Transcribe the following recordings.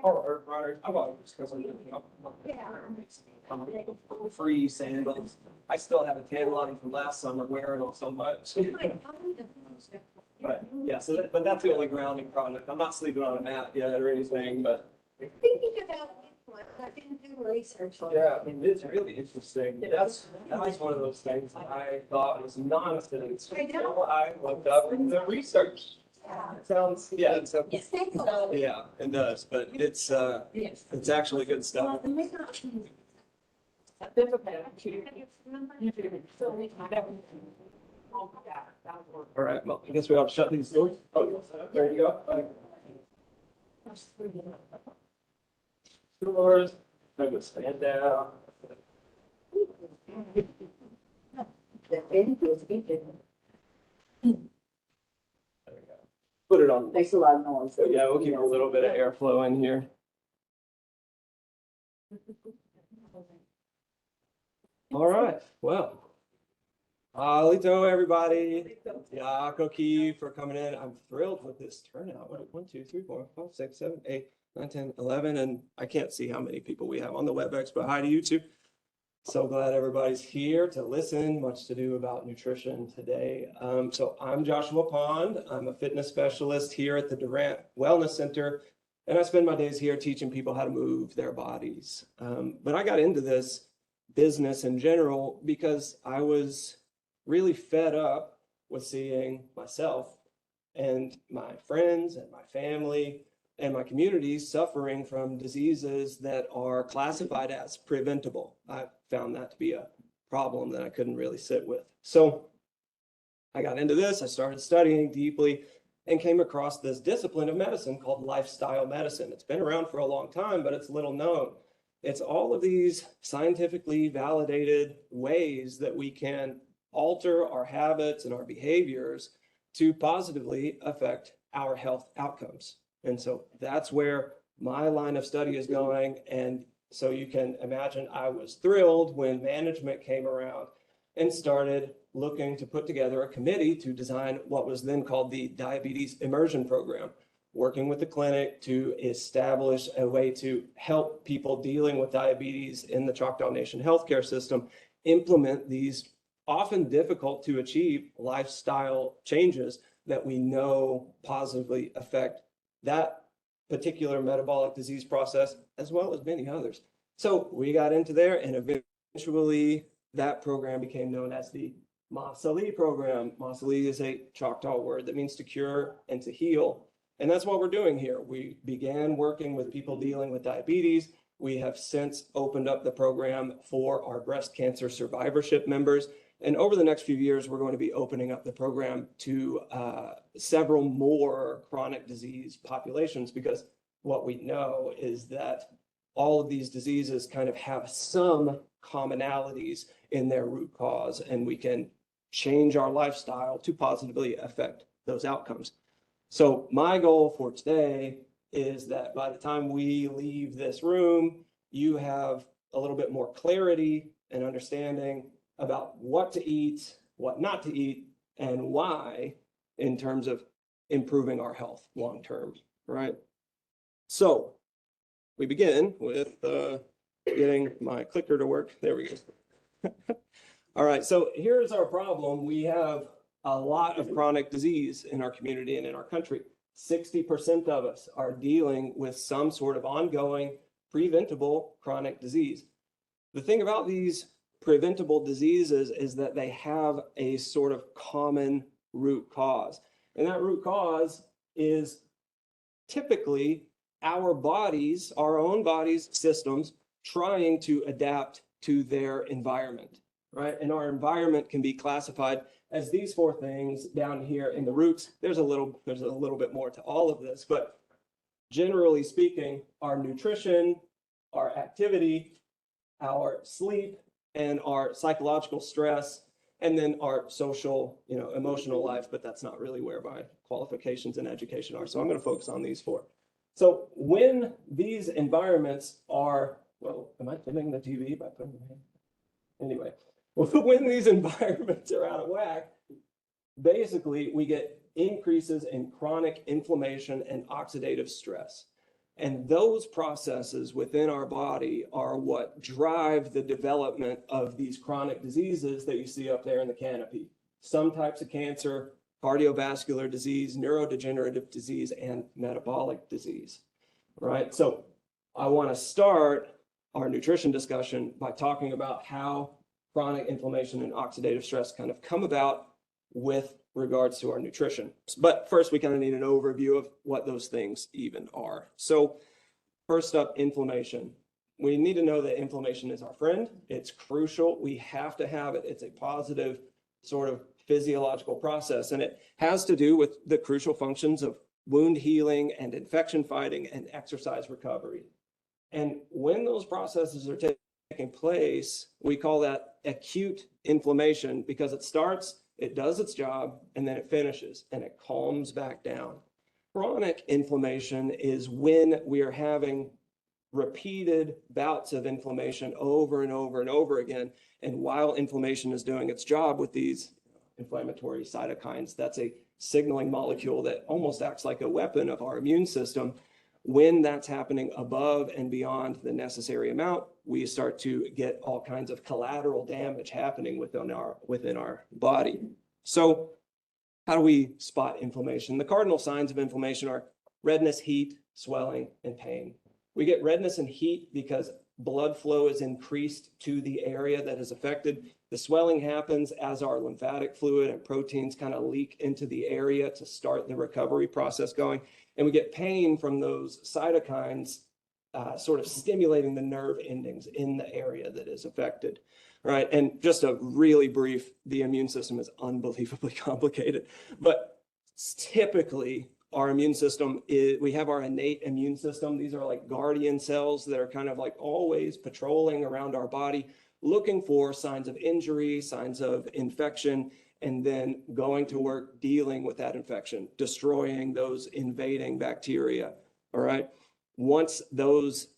or I bought it because I'm free sandals. I still have a tan line from last summer wearing them so much. But yeah, but that's the only grounding product. I'm not sleeping on a mat yet or anything, but Thinking about it, I didn't do research on it. yeah, I mean, it's really interesting. That was one of those things I thought was nonsense. I know. So I looked up the research. Yeah. It sounds, yeah, it's a, It's thankful. yeah, it does, but it's Yes. it's actually good stuff. All right, well, I guess we ought to shut these doors. Oh, there you go. Doors, I'm gonna stand down. There we go. Put it on. Makes a lot of noise. So yeah, we'll keep a little bit of airflow in here. All right, well. Alito, everybody. Yeah, Koki for coming in. I'm thrilled with this turnout. What, 1, 2, 3, 4, 5, 6, 7, 8, 9, 10, 11, and I can't see how many people we have on the WebEx, but hi to you too. So glad everybody's here to listen. Much to do about nutrition today. So I'm Joshua Pond. I'm a fitness specialist here at the Durant Wellness Center, and I spend my days here teaching people how to move their bodies. But I got into this business in general because I was really fed up with seeing myself and my friends and my family and my community suffering from diseases that are classified as preventable. I found that to be a problem that I couldn't really sit with. So I got into this, I started studying deeply and came across this discipline of medicine called lifestyle medicine. It's been around for a long time, but it's little known. It's all of these scientifically validated ways that we can alter our habits and our behaviors to positively affect our health outcomes. And so that's where my line of study is going. And so you can imagine I was thrilled when management came around and started looking to put together a committee to design what was then called the Diabetes Immersion Program, working with the clinic to establish a way to help people dealing with diabetes in the Choctaw Nation healthcare system implement these often difficult to achieve lifestyle changes that we know positively affect that particular metabolic disease process, as well as many others. So we got into there, and eventually that program became known as the Masali program. Masali is a Choctaw word that means to cure and to heal. And that's what we're doing here. We began working with people dealing with diabetes. We have since opened up the program for our breast cancer survivorship members. And over the next few years, we're going to be opening up the program to several more chronic disease populations, because what we know is that all of these diseases kind of have some commonalities in their root cause, and we can change our lifestyle to positively affect those outcomes. So my goal for today is that by the time we leave this room, you have a little bit more clarity and understanding about what to eat, what not to eat, and why in terms of improving our health long-term, right? So we begin with getting my clicker to work. There we go. All right, so here's our problem. We have a lot of chronic disease in our community and in our country. 60% of us are dealing with some sort of ongoing preventable chronic disease. The thing about these preventable diseases is that they have a sort of common root cause. And that root cause is typically our bodies, our own bodies, systems, trying to adapt to their environment, right? And our environment can be classified as these 4 things down here in the roots. There's a little bit more to all of this, but generally speaking, our nutrition, our activity, our sleep, and our psychological stress, and then our social, emotional life, but that's not really where my qualifications in education are. So I'm going to focus on these 4. So when these environments are, well, am I dimming the TV by putting my hand? Anyway, when these environments are out of whack, basically we get increases in chronic inflammation and oxidative stress. And those processes within our body are what drive the development of these chronic diseases that you see up there in the canopy. Some types of cancer, cardiovascular disease, neurodegenerative disease, and metabolic disease, right? So I want to start our nutrition discussion by talking about how chronic inflammation and oxidative stress kind of come about with regards to our nutrition. But first, we kind of need an overview of what those things even are. So first up, inflammation. We need to know that inflammation is our friend. It's crucial. We have to have it. It's a positive sort of physiological process, and it has to do with the crucial functions of wound healing and infection fighting and exercise recovery. And when those processes are taking place, we call that acute inflammation because it starts, it does its job, and then it finishes and it calms back down. Chronic inflammation is when we are having repeated bouts of inflammation over and over and over again. And while inflammation is doing its job with these inflammatory cytokines, that's a signaling molecule that almost acts like a weapon of our immune system. When that's happening above and beyond the necessary amount, we start to get all kinds of collateral damage happening within our body. So how do we spot inflammation? The cardinal signs of inflammation are redness, heat, swelling, and pain. We get redness and heat because blood flow is increased to the area that is affected. The swelling happens as our lymphatic fluid and proteins kind of leak into the area to start the recovery process going. And we get pain from those cytokines sort of stimulating the nerve endings in the area that is affected, right? And just a really brief, the immune system is unbelievably complicated, but typically our immune system we have our innate immune system. These are like guardian cells that are kind of like always patrolling around our body, looking for signs of injury, signs of infection, and then going to work dealing with that infection, destroying those invading bacteria, all right? Once those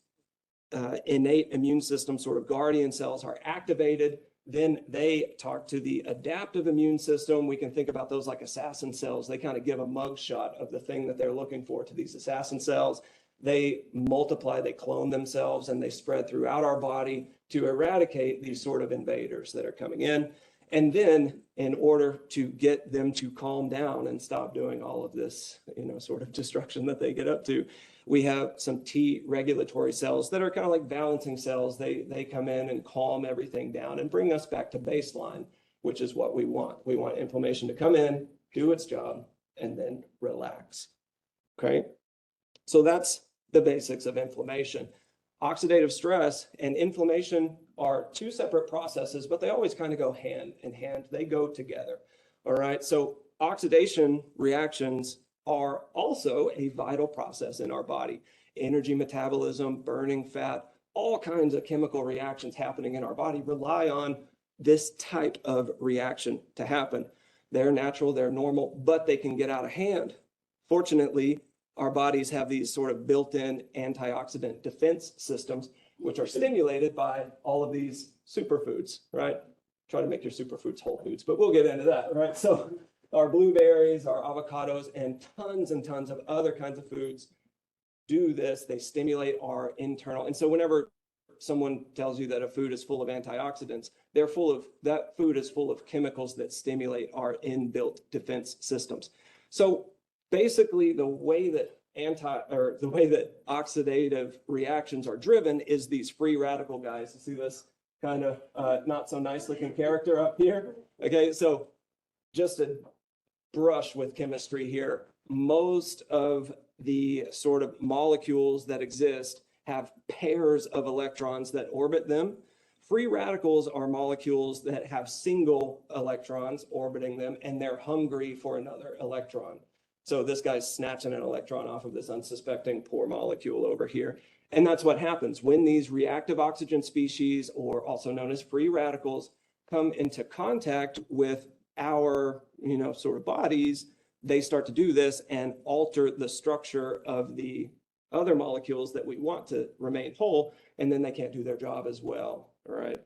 innate immune system sort of guardian cells are activated, then they talk to the adaptive immune system. We can think about those like assassin cells. They kind of give a mugshot of the thing that they're looking for to these assassin cells. They multiply, they clone themselves, and they spread throughout our body to eradicate these sort of invaders that are coming in. And then in order to get them to calm down and stop doing all of this, sort of destruction that they get up to, we have some T regulatory cells that are kind of like balancing cells. They come in and calm everything down and bring us back to baseline, which is what we want. We want inflammation to come in, do its job, and then relax, okay? So that's the basics of inflammation. Oxidative stress and inflammation are two separate processes, but they always kind of go hand in hand. They go together, all right? So oxidation reactions are also a vital process in our body. Energy metabolism, burning fat, all kinds of chemical reactions happening in our body rely on this type of reaction to happen. They're natural, they're normal, but they can get out of hand. Fortunately, our bodies have these sort of built-in antioxidant defense systems, which are stimulated by all of these superfoods, right? Try to make your superfoods whole foods, but we'll get into that, right? So our blueberries, our avocados, and tons of other kinds of foods do this. They stimulate our internal. And so whenever someone tells you that a food is full of antioxidants, that food is full of chemicals that stimulate our inbuilt defense systems. So basically, the way that oxidative reactions are driven is these free radical guys. You see this kind of not so nice looking character up here? Okay, so just a brush with chemistry here. Most of the sort of molecules that exist have pairs of electrons that orbit them. Free radicals are molecules that have single electrons orbiting them, and they're hungry for another electron. So this guy's snatching an electron off of this unsuspecting poor molecule over here. And that's what happens when these reactive oxygen species, or also known as free radicals, come into contact with our, sort of bodies. They start to do this and alter the structure of the other molecules that we want to remain whole, and then they can't do their job as well, all right?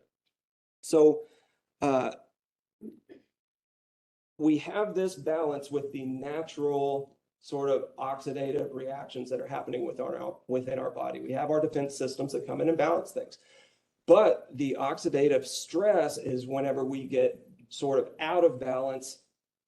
So we have this balance with the natural sort of oxidative reactions that are happening within our body. We have our defense systems that come in and balance things. But the oxidative stress is whenever we get sort of out of balance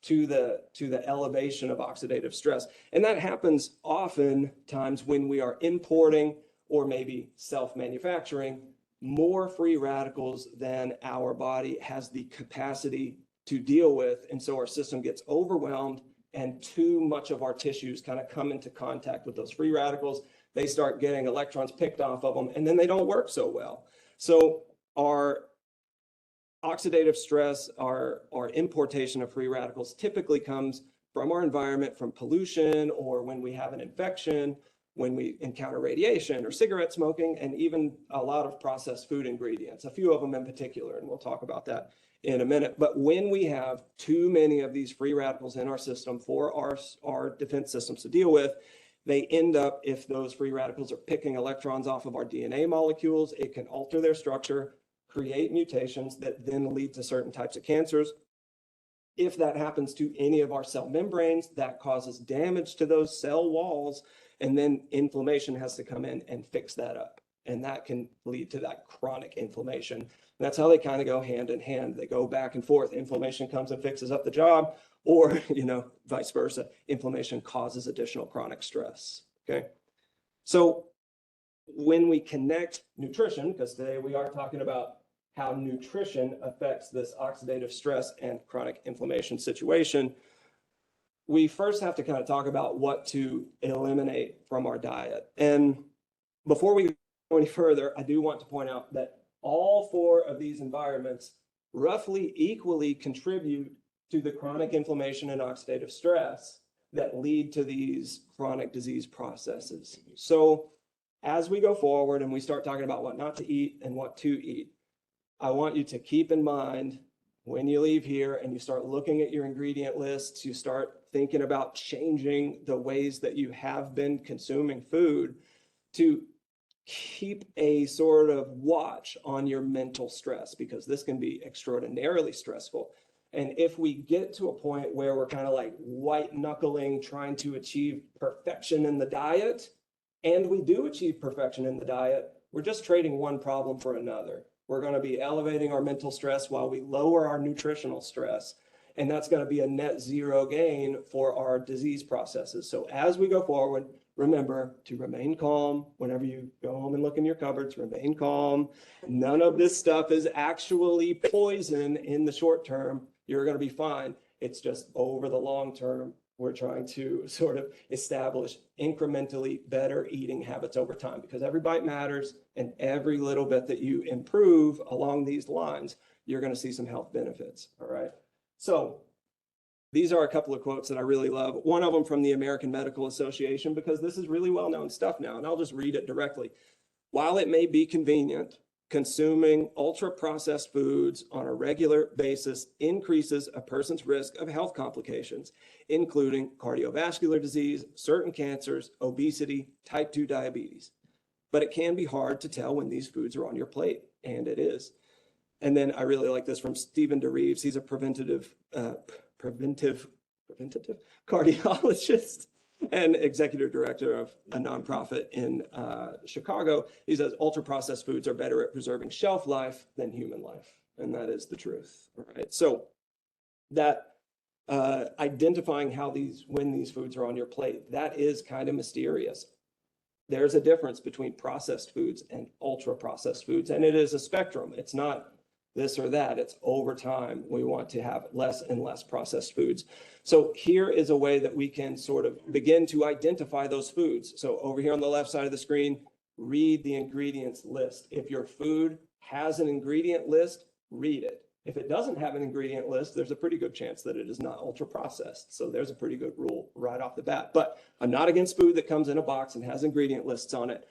to the elevation of oxidative stress. And that happens oftentimes when we are importing or maybe self-manufacturing more free radicals than our body has the capacity to deal with. And so our system gets overwhelmed and too much of our tissues kind of come into contact with those free radicals. They start getting electrons picked off of them, and then they don't work so well. So our oxidative stress, our importation of free radicals typically comes from our environment, from pollution, or when we have an infection, when we encounter radiation or cigarette smoking, and even a lot of processed food ingredients, a few of them in particular, and we'll talk about that in a minute. But when we have too many of these free radicals in our system for our defense systems to deal with, they end up, if those free radicals are picking electrons off of our DNA molecules, it can alter their structure, create mutations that then lead to certain types of cancers. If that happens to any of our cell membranes, that causes damage to those cell walls, and then inflammation has to come in and fix that up. And that can lead to that chronic inflammation. And that's how they kind of go hand in hand. They go back and forth. Inflammation comes and fixes up the job, or, vice versa. Inflammation causes additional chronic stress, okay? So when we connect nutrition, because today we are talking about how nutrition affects this oxidative stress and chronic inflammation situation, we first have to kind of talk about what to eliminate from our diet. And before we go any further, I do want to point out that all four of these environments roughly equally contribute to the chronic inflammation and oxidative stress that lead to these chronic disease processes. So as we go forward and we start talking about what not to eat and what to eat, I want you to keep in mind when you leave here and you start looking at your ingredient lists, you start thinking about changing the ways that you have been consuming food, to keep a sort of watch on your mental stress, because this can be extraordinarily stressful. And if we get to a point where we're kind of like white knuckling, trying to achieve perfection in the diet, and we do achieve perfection in the diet, we're just trading one problem for another. We're going to be elevating our mental stress while we lower our nutritional stress. And that's going to be a net zero gain for our disease processes. So as we go forward, remember to remain calm. Whenever you go home and look in your cupboards, remain calm. None of this stuff is actually poison in the short term. You're going to be fine. It's just over the long term, we're trying to sort of establish incrementally better eating habits over time, because every bite matters, and every little bit that you improve along these lines, you're going to see some health benefits. All right. So these are a couple of quotes that I really love. One of them from the American Medical Association, because this is really well-known stuff now, and I'll just read it directly. While it may be convenient, consuming ultra-processed foods on a regular basis increases a person's risk of health complications, including cardiovascular disease, certain cancers, obesity, type 2 diabetes. But it can be hard to tell when these foods are on your plate, and it is. And then I really like this from Stephen DeReeves. He's a preventive cardiologist and executive director of a nonprofit in Chicago. He says ultra-processed foods are better at preserving shelf life than human life. And that is the truth, right? So that identifying when these foods are on your plate, that is kind of mysterious. There's a difference between processed foods and ultra-processed foods, and it is a spectrum. It's not this or that. It's over time. We want to have less and less processed foods. So here is a way that we can sort of begin to identify those foods. So over here on the left side of the screen, read the ingredients list. If your food has an ingredient list, read it. If it doesn't have an ingredient list, there's a pretty good chance that it is not ultra processed. So there's a pretty good rule right off the bat. But I'm not against food that comes in a box and has ingredient lists on it.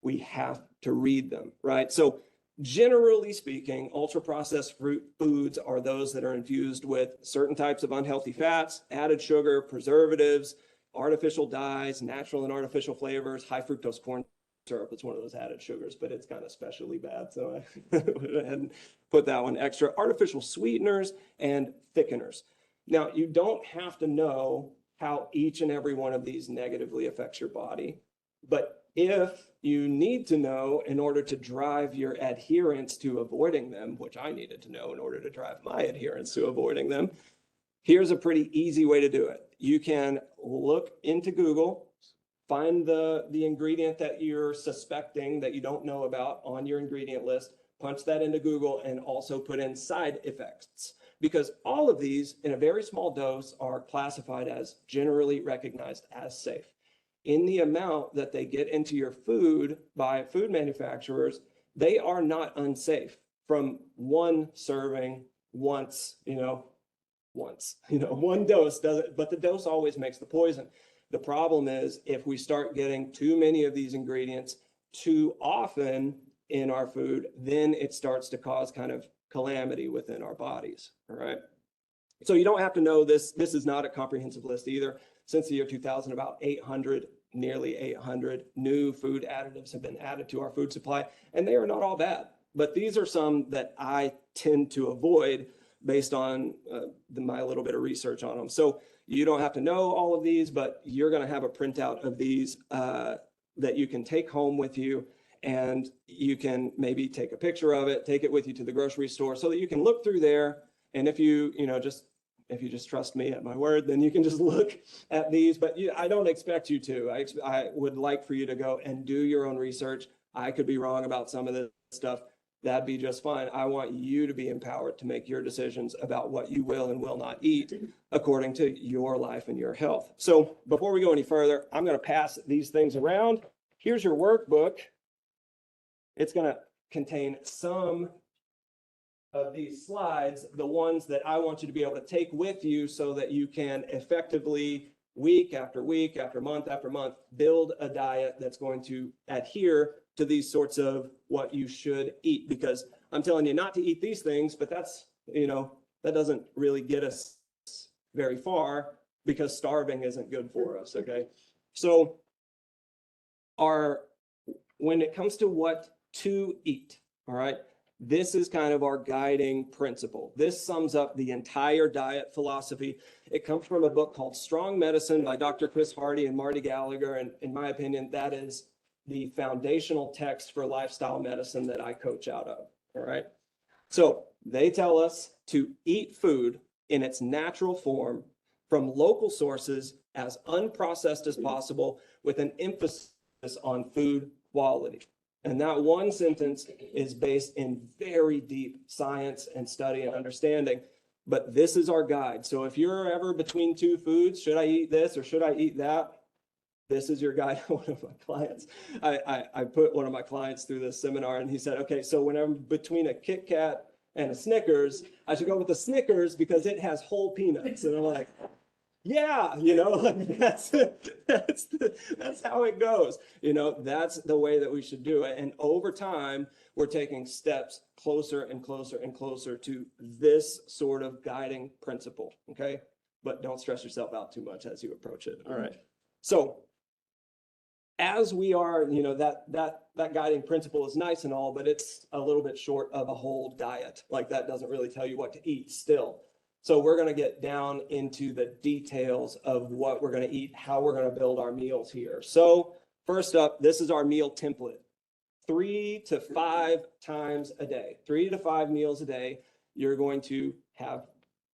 We have to read them, right? So generally speaking, ultra-processed foods are those that are infused with certain types of unhealthy fats, added sugar, preservatives, artificial dyes, natural and artificial flavors, high fructose corn syrup. It's one of those added sugars, but it's kind of especially bad. So I went ahead and put that one extra. Artificial sweeteners and thickeners. Now, you don't have to know how each and every one of these negatively affects your body. But if you need to know in order to drive your adherence to avoiding them, which I needed to know in order to drive my adherence to avoiding them, here's a pretty easy way to do it. You can look into Google, find the ingredient that you're suspecting that you don't know about on your ingredient list, punch that into Google, and also put in side effects, because all of these in a very small dose are classified as generally recognized as safe. In the amount that they get into your food by food manufacturers, they are not unsafe. From one serving once, one dose doesn't, but the dose always makes the poison. The problem is if we start getting too many of these ingredients too often in our food, then it starts to cause kind of calamity within our bodies. All right. So you don't have to know this. This is not a comprehensive list either. Since the year 2000, about nearly 800 new food additives have been added to our food supply, and they are not all bad. But these are some that I tend to avoid based on my little bit of research on them. So you don't have to know all of these, but you're going to have a printout of these that you can take home with you, and you can maybe take a picture of it, take it with you to the grocery store so that you can look through there. And if you just trust me at my word, then you can just look at these. But I don't expect you to. I would like for you to go and do your own research. I could be wrong about some of this stuff. That'd be just fine. I want you to be empowered to make your decisions about what you will and will not eat according to your life and your health. So before we go any further, I'm going to pass these things around. Here's your workbook. It's going to contain some of these slides, the ones that I want you to be able to take with you so that you can effectively, week after week, after month, build a diet that's going to adhere to these sorts of what you should eat. Because I'm telling you not to eat these things, but that doesn't really get us very far, because starving isn't good for us, okay? So when it comes to what to eat, all right, this is kind of our guiding principle. This sums up the entire diet philosophy. It comes from a book called Strong Medicine by Dr. Chris Hardy and Marty Gallagher. And in my opinion, that is the foundational text for lifestyle medicine that I coach out of. All right. So they tell us to eat food in its natural form from local sources as unprocessed as possible, with an emphasis on food quality. And that one sentence is based in very deep science and study and understanding. But this is our guide. So if you're ever between two foods, should I eat this or should I eat that? This is your guide. One of my clients, I put one of my clients through this seminar, and he said, okay, so when I'm between a Kit Kat and a Snickers, I should go with the Snickers because it has whole peanuts. And I'm like, yeah, that's how it goes. That's the way that we should do it. And over time, we're taking steps closer and closer and closer to this sort of guiding principle. Okay. But don't stress yourself out too much as you approach it. All right. So as we are, that guiding principle is nice and all, but it's a little bit short of a whole diet. Like, that doesn't really tell you what to eat still. So we're going to get down into the details of what we're going to eat, how we're going to build our meals here. So first up, this is our meal template. 3 to 5 times a day, 3 to 5 meals a day, you're going to have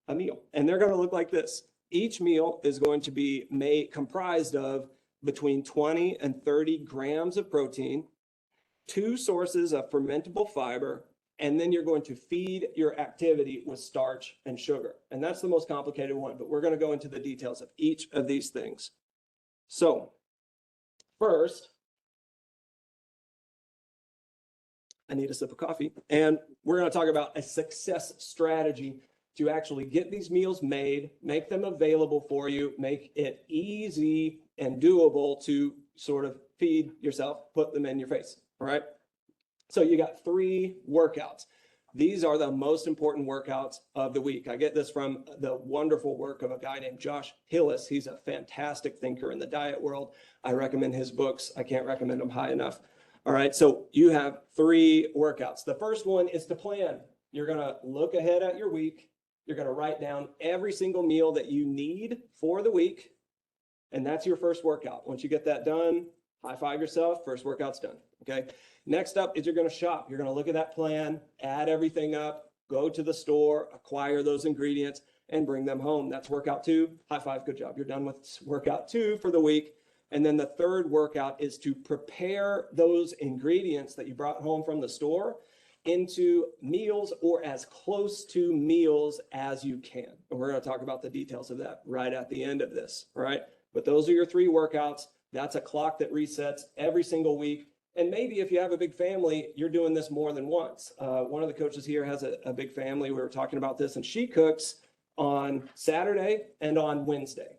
a meal. And they're going to look like this. Each meal is going to be comprised of between 20 and 30 grams of protein, 2 sources of fermentable fiber, and then you're going to feed your activity with starch and sugar. And that's the most complicated one, but we're going to go into the details of each of these things. So first, I need a sip of coffee, and we're going to talk about a success strategy to actually get these meals made, make them available for you, make it easy and doable to sort of feed yourself, put them in your face. All right. So you got 3 workouts. These are the most important workouts of the week. I get this from the wonderful work of a guy named Josh Hillis. He's a fantastic thinker in the diet world. I recommend his books. I can't recommend them high enough. All right. So you have 3 workouts. The first one is to plan. You're going to look ahead at your week. You're going to write down every single meal that you need for the week. And that's your first workout. Once you get that done, high five yourself, first workout's done, okay? Next up is you're gonna shop. You're gonna look at that plan, add everything up, go to the store, acquire those ingredients, and bring them home. That's workout 2. High five, good job. You're done with workout 2 for the week. And then the third workout is to prepare those ingredients that you brought home from the store into meals or as close to meals as you can. And we're going to talk about the details of that right at the end of this, all right? But those are your 3 workouts. That's a clock that resets every single week. And maybe if you have a big family, you're doing this more than once. One of the coaches here has a big family. We were talking about this, and she cooks on Saturday and on Wednesday.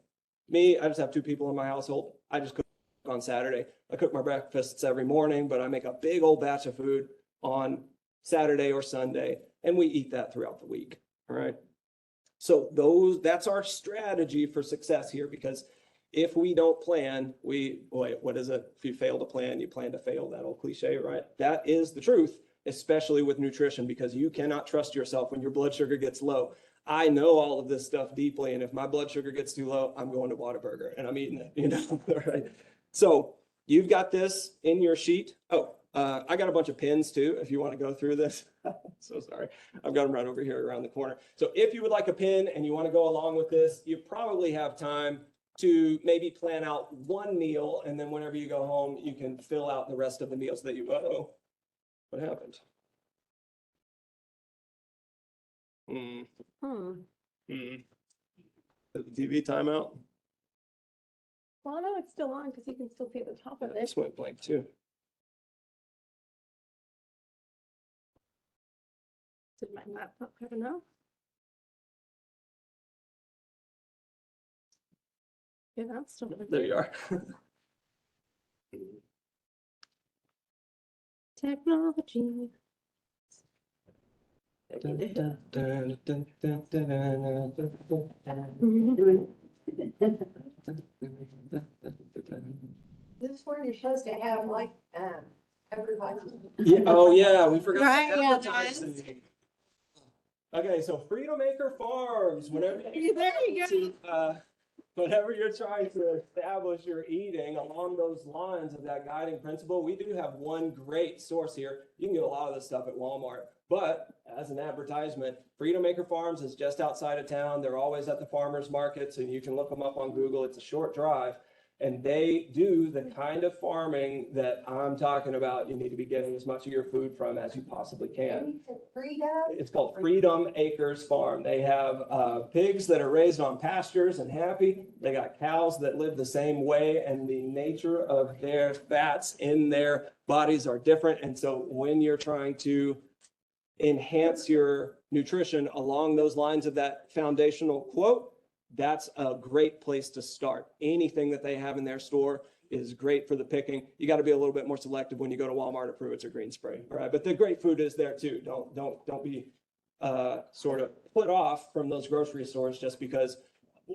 Me, I just have 2 people in my household. I just cook on Saturday. I cook my breakfasts every morning, but I make a big old batch of food on Saturday or Sunday, and we eat that throughout the week. All right. So that's our strategy for success here, because if we don't plan, what is it? If you fail to plan, you plan to fail. That old cliche, right? That is the truth, especially with nutrition, because you cannot trust yourself when your blood sugar gets low. I know all of this stuff deeply, and if my blood sugar gets too low, I'm going to Whataburger and I'm eating it, right? So you've got this in your sheet. Oh, I got a bunch of pins too, if you want to go through this. So sorry. I've got them right over here around the corner. So if you would like a pin and you want to go along with this, you probably have time to maybe plan out 1 meal, and then whenever you go home, you can fill out the rest of the meals that what happened? The TV timeout? Well, no, it's still on because you can still see the top of it. This went blank too. Did my laptop have enough? Yeah, that's still. There you are. Technology. This is where you're supposed to have like, everybody. Yeah, oh yeah, we forgot. Right, yeah, advertising. Okay, so Freedom Acre Farms, whenever There you go. whenever you're trying to establish your eating along those lines of that guiding principle, we do have one great source here. You can get a lot of this stuff at Walmart, but as an advertisement, Freedom Acre Farms is just outside of town. They're always at the farmers markets, and you can look them up on Google. It's a short drive. And they do the kind of farming that I'm talking about. You need to be getting as much of your food from as you possibly can. It's called Freedom Acres Farm. They have pigs that are raised on pastures and happy. They got cows that live the same way, and the nature of their fats in their bodies are different. And so when you're trying to enhance your nutrition along those lines of that foundational quote, that's a great place to start. Anything that they have in their store is great for the picking. You got to be a little bit more selective when you go to Walmart or Pruitt's or Green Spray. All right, but the great food is there too. Don't be sort of put off from those grocery stores just because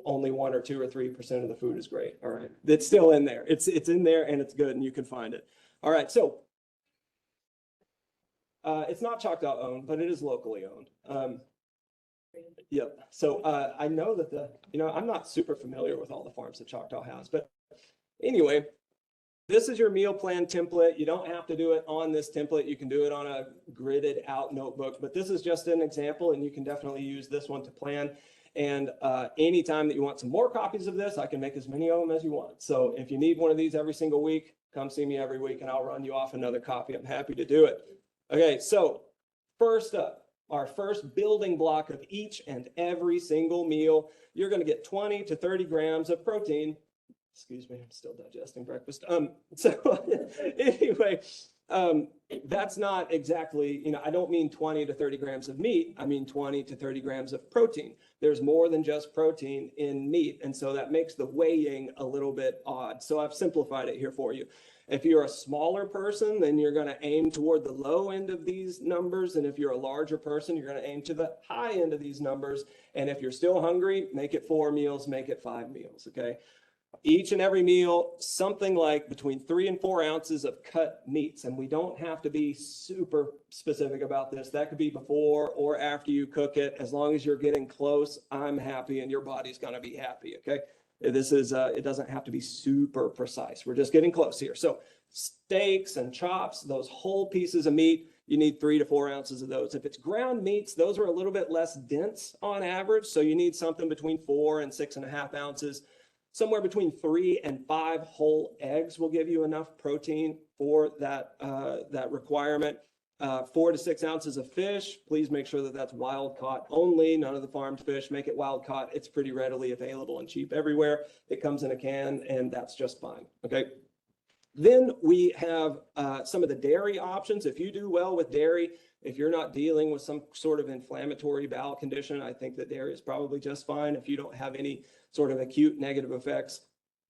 only 1 or 2 or 3% of the food is great. All right, it's still in there. It's in there and it's good, and you can find it. All right, so it's not Choctaw owned, but it is locally owned. Yep. So I know that I'm not super familiar with all the farms that Choctaw has, but anyway, this is your meal plan template. You don't have to do it on this template. You can do it on a gridded out notebook, but this is just an example, and you can definitely use this one to plan. And anytime that you want some more copies of this, I can make as many of them as you want. So if you need one of these every single week, come see me every week and I'll run you off another copy. I'm happy to do it. Okay, so first up, our first building block of each and every single meal, you're going to get 20 to 30 grams of protein. Excuse me, I'm still digesting breakfast. Anyway, that's not exactly, I don't mean 20 to 30 grams of meat. I mean 20 to 30 grams of protein. There's more than just protein in meat. And so that makes the weighing a little bit odd. So I've simplified it here for you. If you're a smaller person, then you're going to aim toward the low end of these numbers. And if you're a larger person, you're going to aim to the high end of these numbers. And if you're still hungry, make it 4 meals, make it 5 meals, okay? Each and every meal, something like between 3 and 4 ounces of cut meats. And we don't have to be super specific about this. That could be before or after you cook it. As long as you're getting close, I'm happy and your body's going to be happy, okay? This is, it doesn't have to be super precise. We're just getting close here. So steaks and chops, those whole pieces of meat, you need 3 to 4 ounces of those. If it's ground meats, those are a little bit less dense on average. So you need something between 4 and 6.5 ounces. Somewhere between 3 and 5 whole eggs will give you enough protein for that, that requirement. 4 to 6 ounces of fish. Please make sure that that's wild caught only, none of the farmed fish. Make it wild caught. It's pretty readily available and cheap everywhere. It comes in a can, and that's just fine. Okay. Then we have some of the dairy options. If you do well with dairy, if you're not dealing with some sort of inflammatory bowel condition, I think that dairy is probably just fine. If you don't have any sort of acute negative effects,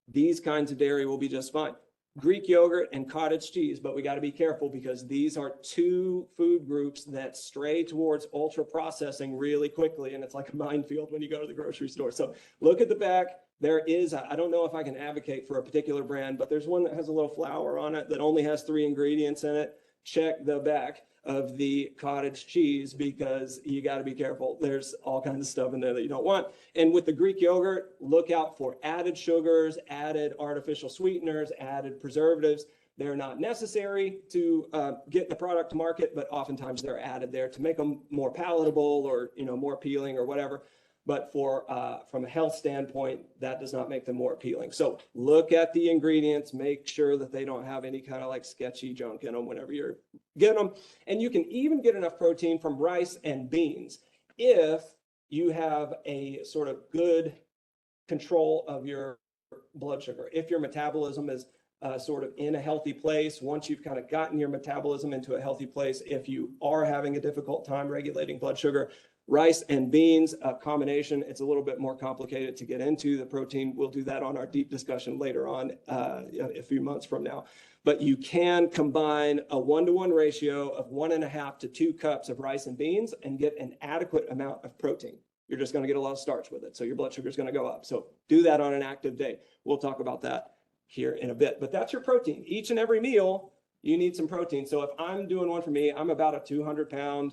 these kinds of dairy will be just fine. Greek yogurt and cottage cheese, but we got to be careful because these are 2 food groups that stray towards ultra processing really quickly, and it's like a minefield when you go to the grocery store. So look at the back. There is, I don't know if I can advocate for a particular brand, but there's one that has a little flour on it that only has 3 ingredients in it. Check the back of the cottage cheese because you got to be careful. There's all kinds of stuff in there that you don't want. And with the Greek yogurt, look out for added sugars, added artificial sweeteners, added preservatives. They're not necessary to get the product to market, but oftentimes they're added there to make them more palatable or, you know, more appealing or whatever. But for from a health standpoint, that does not make them more appealing. So look at the ingredients, make sure that they don't have any kind of like sketchy junk in them whenever you're getting them. And you can even get enough protein from rice and beans if you have a sort of good control of your blood sugar. If your metabolism is sort of in a healthy place, once you've kind of gotten your metabolism into a healthy place, if you are having a difficult time regulating blood sugar, rice and beans, a combination, it's a little bit more complicated to get into the protein. We'll do that on our deep discussion later on a few months from now. But you can combine a 1-to-1 ratio of 1.5 to 2 cups of rice and beans and get an adequate amount of protein. You're just going to get a lot of starch with it. So your blood sugar is going to go up. So do that on an active day. We'll talk about that here in a bit. But that's your protein. Each and every meal, you need some protein. So if I'm doing one for me, I'm about a 200-pound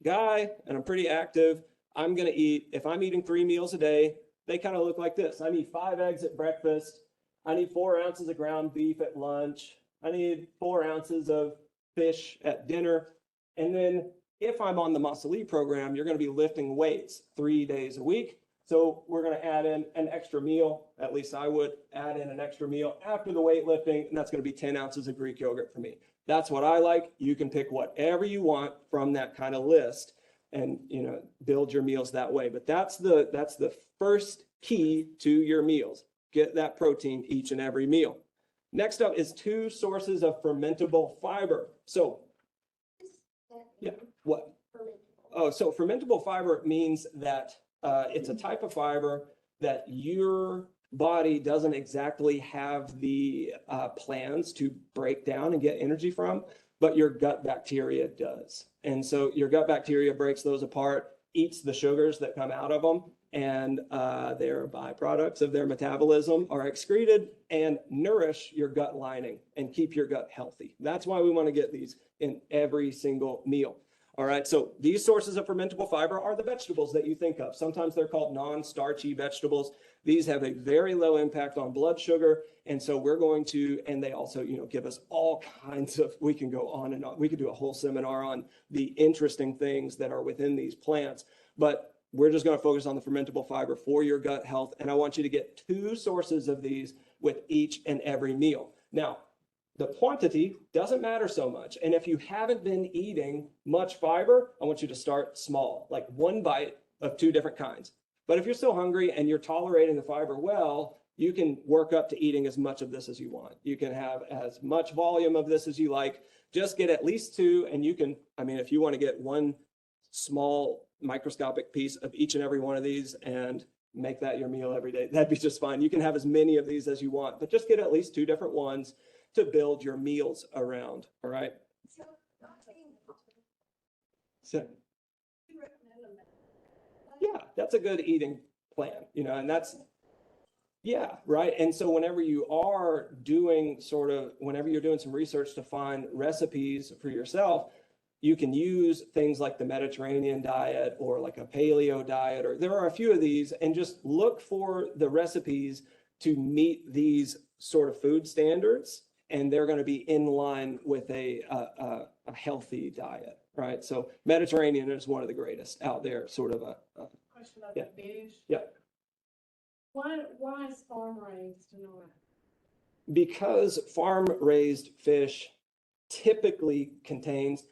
guy and I'm pretty active. I'm going to eat, if I'm eating 3 meals a day, they kind of look like this. I need 5 eggs at breakfast. I need 4 ounces of ground beef at lunch. I need 4 ounces of fish at dinner. And then if I'm on the Masali program, you're going to be lifting weights 3 days a week. So we're going to add in an extra meal. At least I would add in an extra meal after the weightlifting. And that's going to be 10 ounces of Greek yogurt for me. That's what I like. You can pick whatever you want from that kind of list and, you know, build your meals that way. But that's the first key to your meals. Get that protein each and every meal. Next up is 2 sources of fermentable fiber. So, yeah, what? Oh, so fermentable fiber means that it's a type of fiber that your body doesn't exactly have the plans to break down and get energy from, but your gut bacteria does. And so your gut bacteria breaks those apart, eats the sugars that come out of them, and their byproducts of their metabolism are excreted and nourish your gut lining and keep your gut healthy. That's why we want to get these in every single meal. All right, so these sources of fermentable fiber are the vegetables that you think of. Sometimes they're called non-starchy vegetables. These have a very low impact on blood sugar. And so we're going to, and they also, you know, give us all kinds of, we can go on and on. We could do a whole seminar on the interesting things that are within these plants, but we're just going to focus on the fermentable fiber for your gut health. And I want you to get 2 sources of these with each and every meal. Now, the quantity doesn't matter so much. And if you haven't been eating much fiber, I want you to start small, like 1 bite of 2 different kinds. But if you're still hungry and you're tolerating the fiber well, you can work up to eating as much of this as you want. You can have as much volume of this as you like. Just get at least 2. And you can, I mean, if you want to get 1 small microscopic piece of each and every one of these and make that your meal every day, that'd be just fine. You can have as many of these as you want, but just get at least 2 different ones to build your meals around. All right. So, yeah, that's a good eating plan, you know, and that's, yeah, right. And so whenever you are doing whenever you're doing some research to find recipes for yourself, you can use things like the Mediterranean diet or like a paleo diet, or there are a few of these, and just look for the recipes to meet these sort of food standards, and they're going to be in line with a healthy diet, right? So Mediterranean is one of the greatest out there, sort of a Question about Yeah. the fish. Yeah. Why is farm raised not? because farm-raised fish typically contains,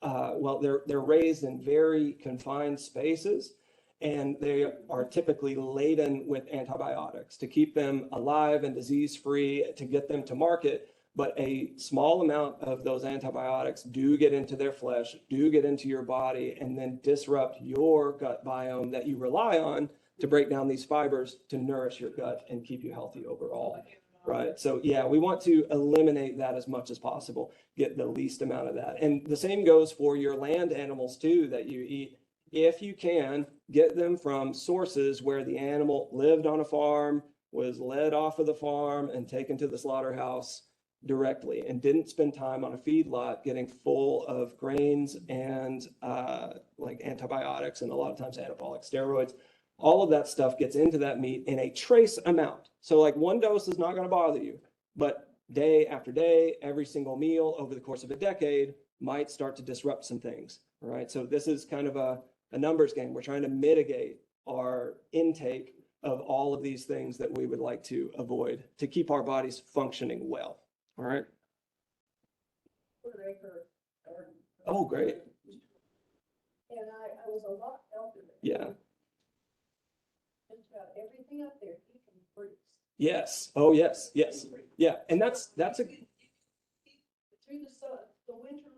well, they're raised in very confined spaces, and they are typically laden with antibiotics to keep them alive and disease-free, to get them to market. But a small amount of those antibiotics do get into their flesh, do get into your body, and then disrupt your gut biome that you rely on to break down these fibers to nourish your gut and keep you healthy overall. Right. So yeah, we want to eliminate that as much as possible, get the least amount of that. And the same goes for your land animals too that you eat. If you can, get them from sources where the animal lived on a farm, was led off of the farm and taken to the slaughterhouse directly, and didn't spend time on a feedlot getting full of grains and like antibiotics and a lot of times anabolic steroids. All of that stuff gets into that meat in a trace amount. So like one dose is not going to bother you, but day after day, every single meal over the course of a decade might start to disrupt some things, right? So this is kind of a numbers game. We're trying to mitigate our intake of all of these things that we would like to avoid to keep our bodies functioning well, all right? Oh, great. And I was a lot healthier. Yeah. Just about everything up there, you can produce. Yes. Oh, yes. Yes. Yeah. And that's a, Through the winter,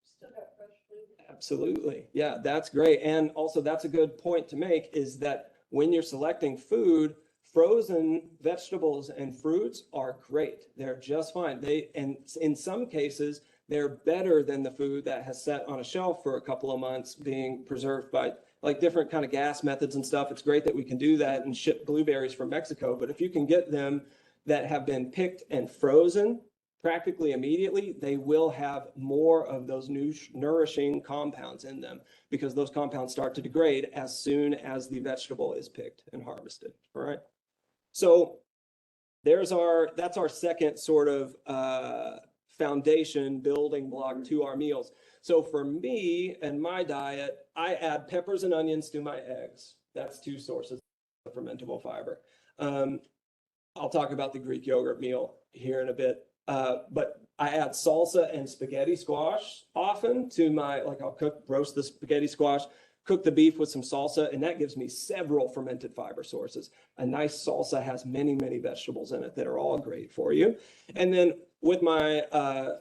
still got fresh food. absolutely. Yeah, that's great. And also that's a good point to make, is that when you're selecting food, frozen vegetables and fruits are great. They're just fine. And in some cases, they're better than the food that has sat on a shelf for a couple of months being preserved by like different kind of gas methods and stuff. It's great that we can do that and ship blueberries from Mexico, but if you can get them that have been picked and frozen practically immediately, they will have more of those new nourishing compounds in them, because those compounds start to degrade as soon as the vegetable is picked and harvested. All right. So that's our second sort of foundation building block to our meals. So for me and my diet, I add peppers and onions to my eggs. That's two sources of fermentable fiber. I'll talk about the Greek yogurt meal here in a bit. But I add salsa and spaghetti squash often to my, like I'll roast the spaghetti squash, cook the beef with some salsa, and that gives me several fermented fiber sources. A nice salsa has many, many vegetables in it that are all great for you. And then with my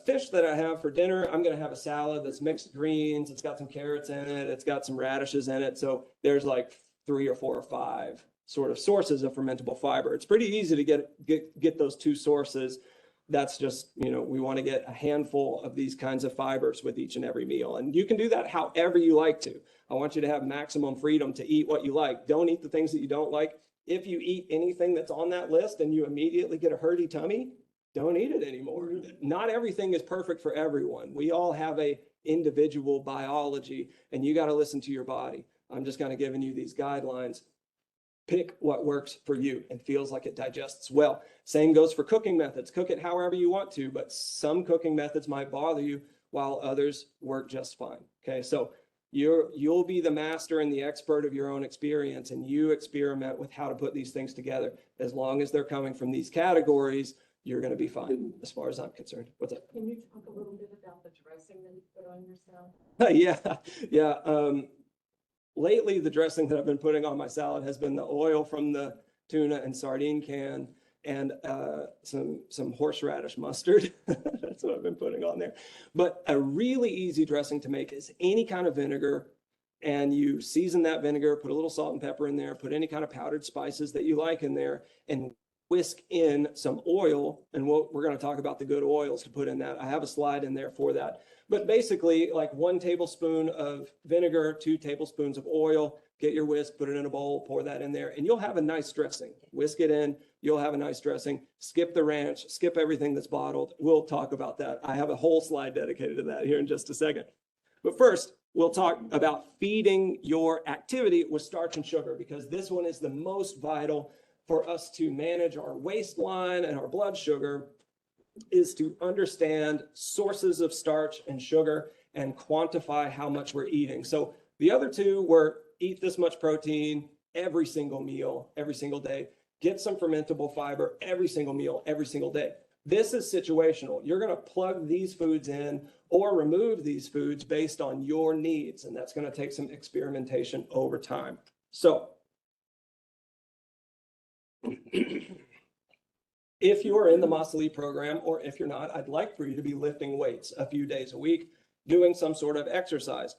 fish that I have for dinner, I'm going to have a salad that's mixed greens. It's got some carrots in it. It's got some radishes in it. So there's like 3 or 4 or 5 sort of sources of fermentable fiber. It's pretty easy to get those two sources. That's just, we want to get a handful of these kinds of fibers with each and every meal. And you can do that however you like to. I want you to have maximum freedom to eat what you like. Don't eat the things that you don't like. If you eat anything that's on that list and you immediately get a hurty tummy, don't eat it anymore. Not everything is perfect for everyone. We all have a individual biology, and you got to listen to your body. I'm just kind of giving you these guidelines. Pick what works for you and feels like it digests well. Same goes for cooking methods. Cook it however you want to, but some cooking methods might bother you while others work just fine. Okay, so you'll be the master and the expert of your own experience, and you experiment with how to put these things together. As long as they're coming from these categories, you're going to be fine as far as I'm concerned. What's up? Can you talk a little bit about the dressing that you put on yourself? Yeah. Lately, the dressing that I've been putting on my salad has been the oil from the tuna and sardine can, and some horseradish mustard. That's what I've been putting on there. But a really easy dressing to make is any kind of vinegar, and you season that vinegar, put a little salt and pepper in there, put any kind of powdered spices that you like in there, and whisk in some oil. And we're going to talk about the good oils to put in that. I have a slide in there for that. But basically, like 1 tablespoon of vinegar, 2 tablespoons of oil, get your whisk, put it in a bowl, pour that in there, and you'll have a nice dressing. Whisk it in, you'll have a nice dressing. Skip the ranch, skip everything that's bottled. We'll talk about that. I have a whole slide dedicated to that here in just a second. But first, we'll talk about feeding your activity with starch and sugar, because this one is the most vital for us to manage our waistline and our blood sugar, is to understand sources of starch and sugar and quantify how much we're eating. So the other two were eat this much protein every single meal, every single day, get some fermentable fiber every single meal, every single day. This is situational. You're going to plug these foods in or remove these foods based on your needs, and that's going to take some experimentation over time. So if you're in the Masali program, or if you're not, I'd like for you to be lifting weights a few days a week, doing some sort of exercise.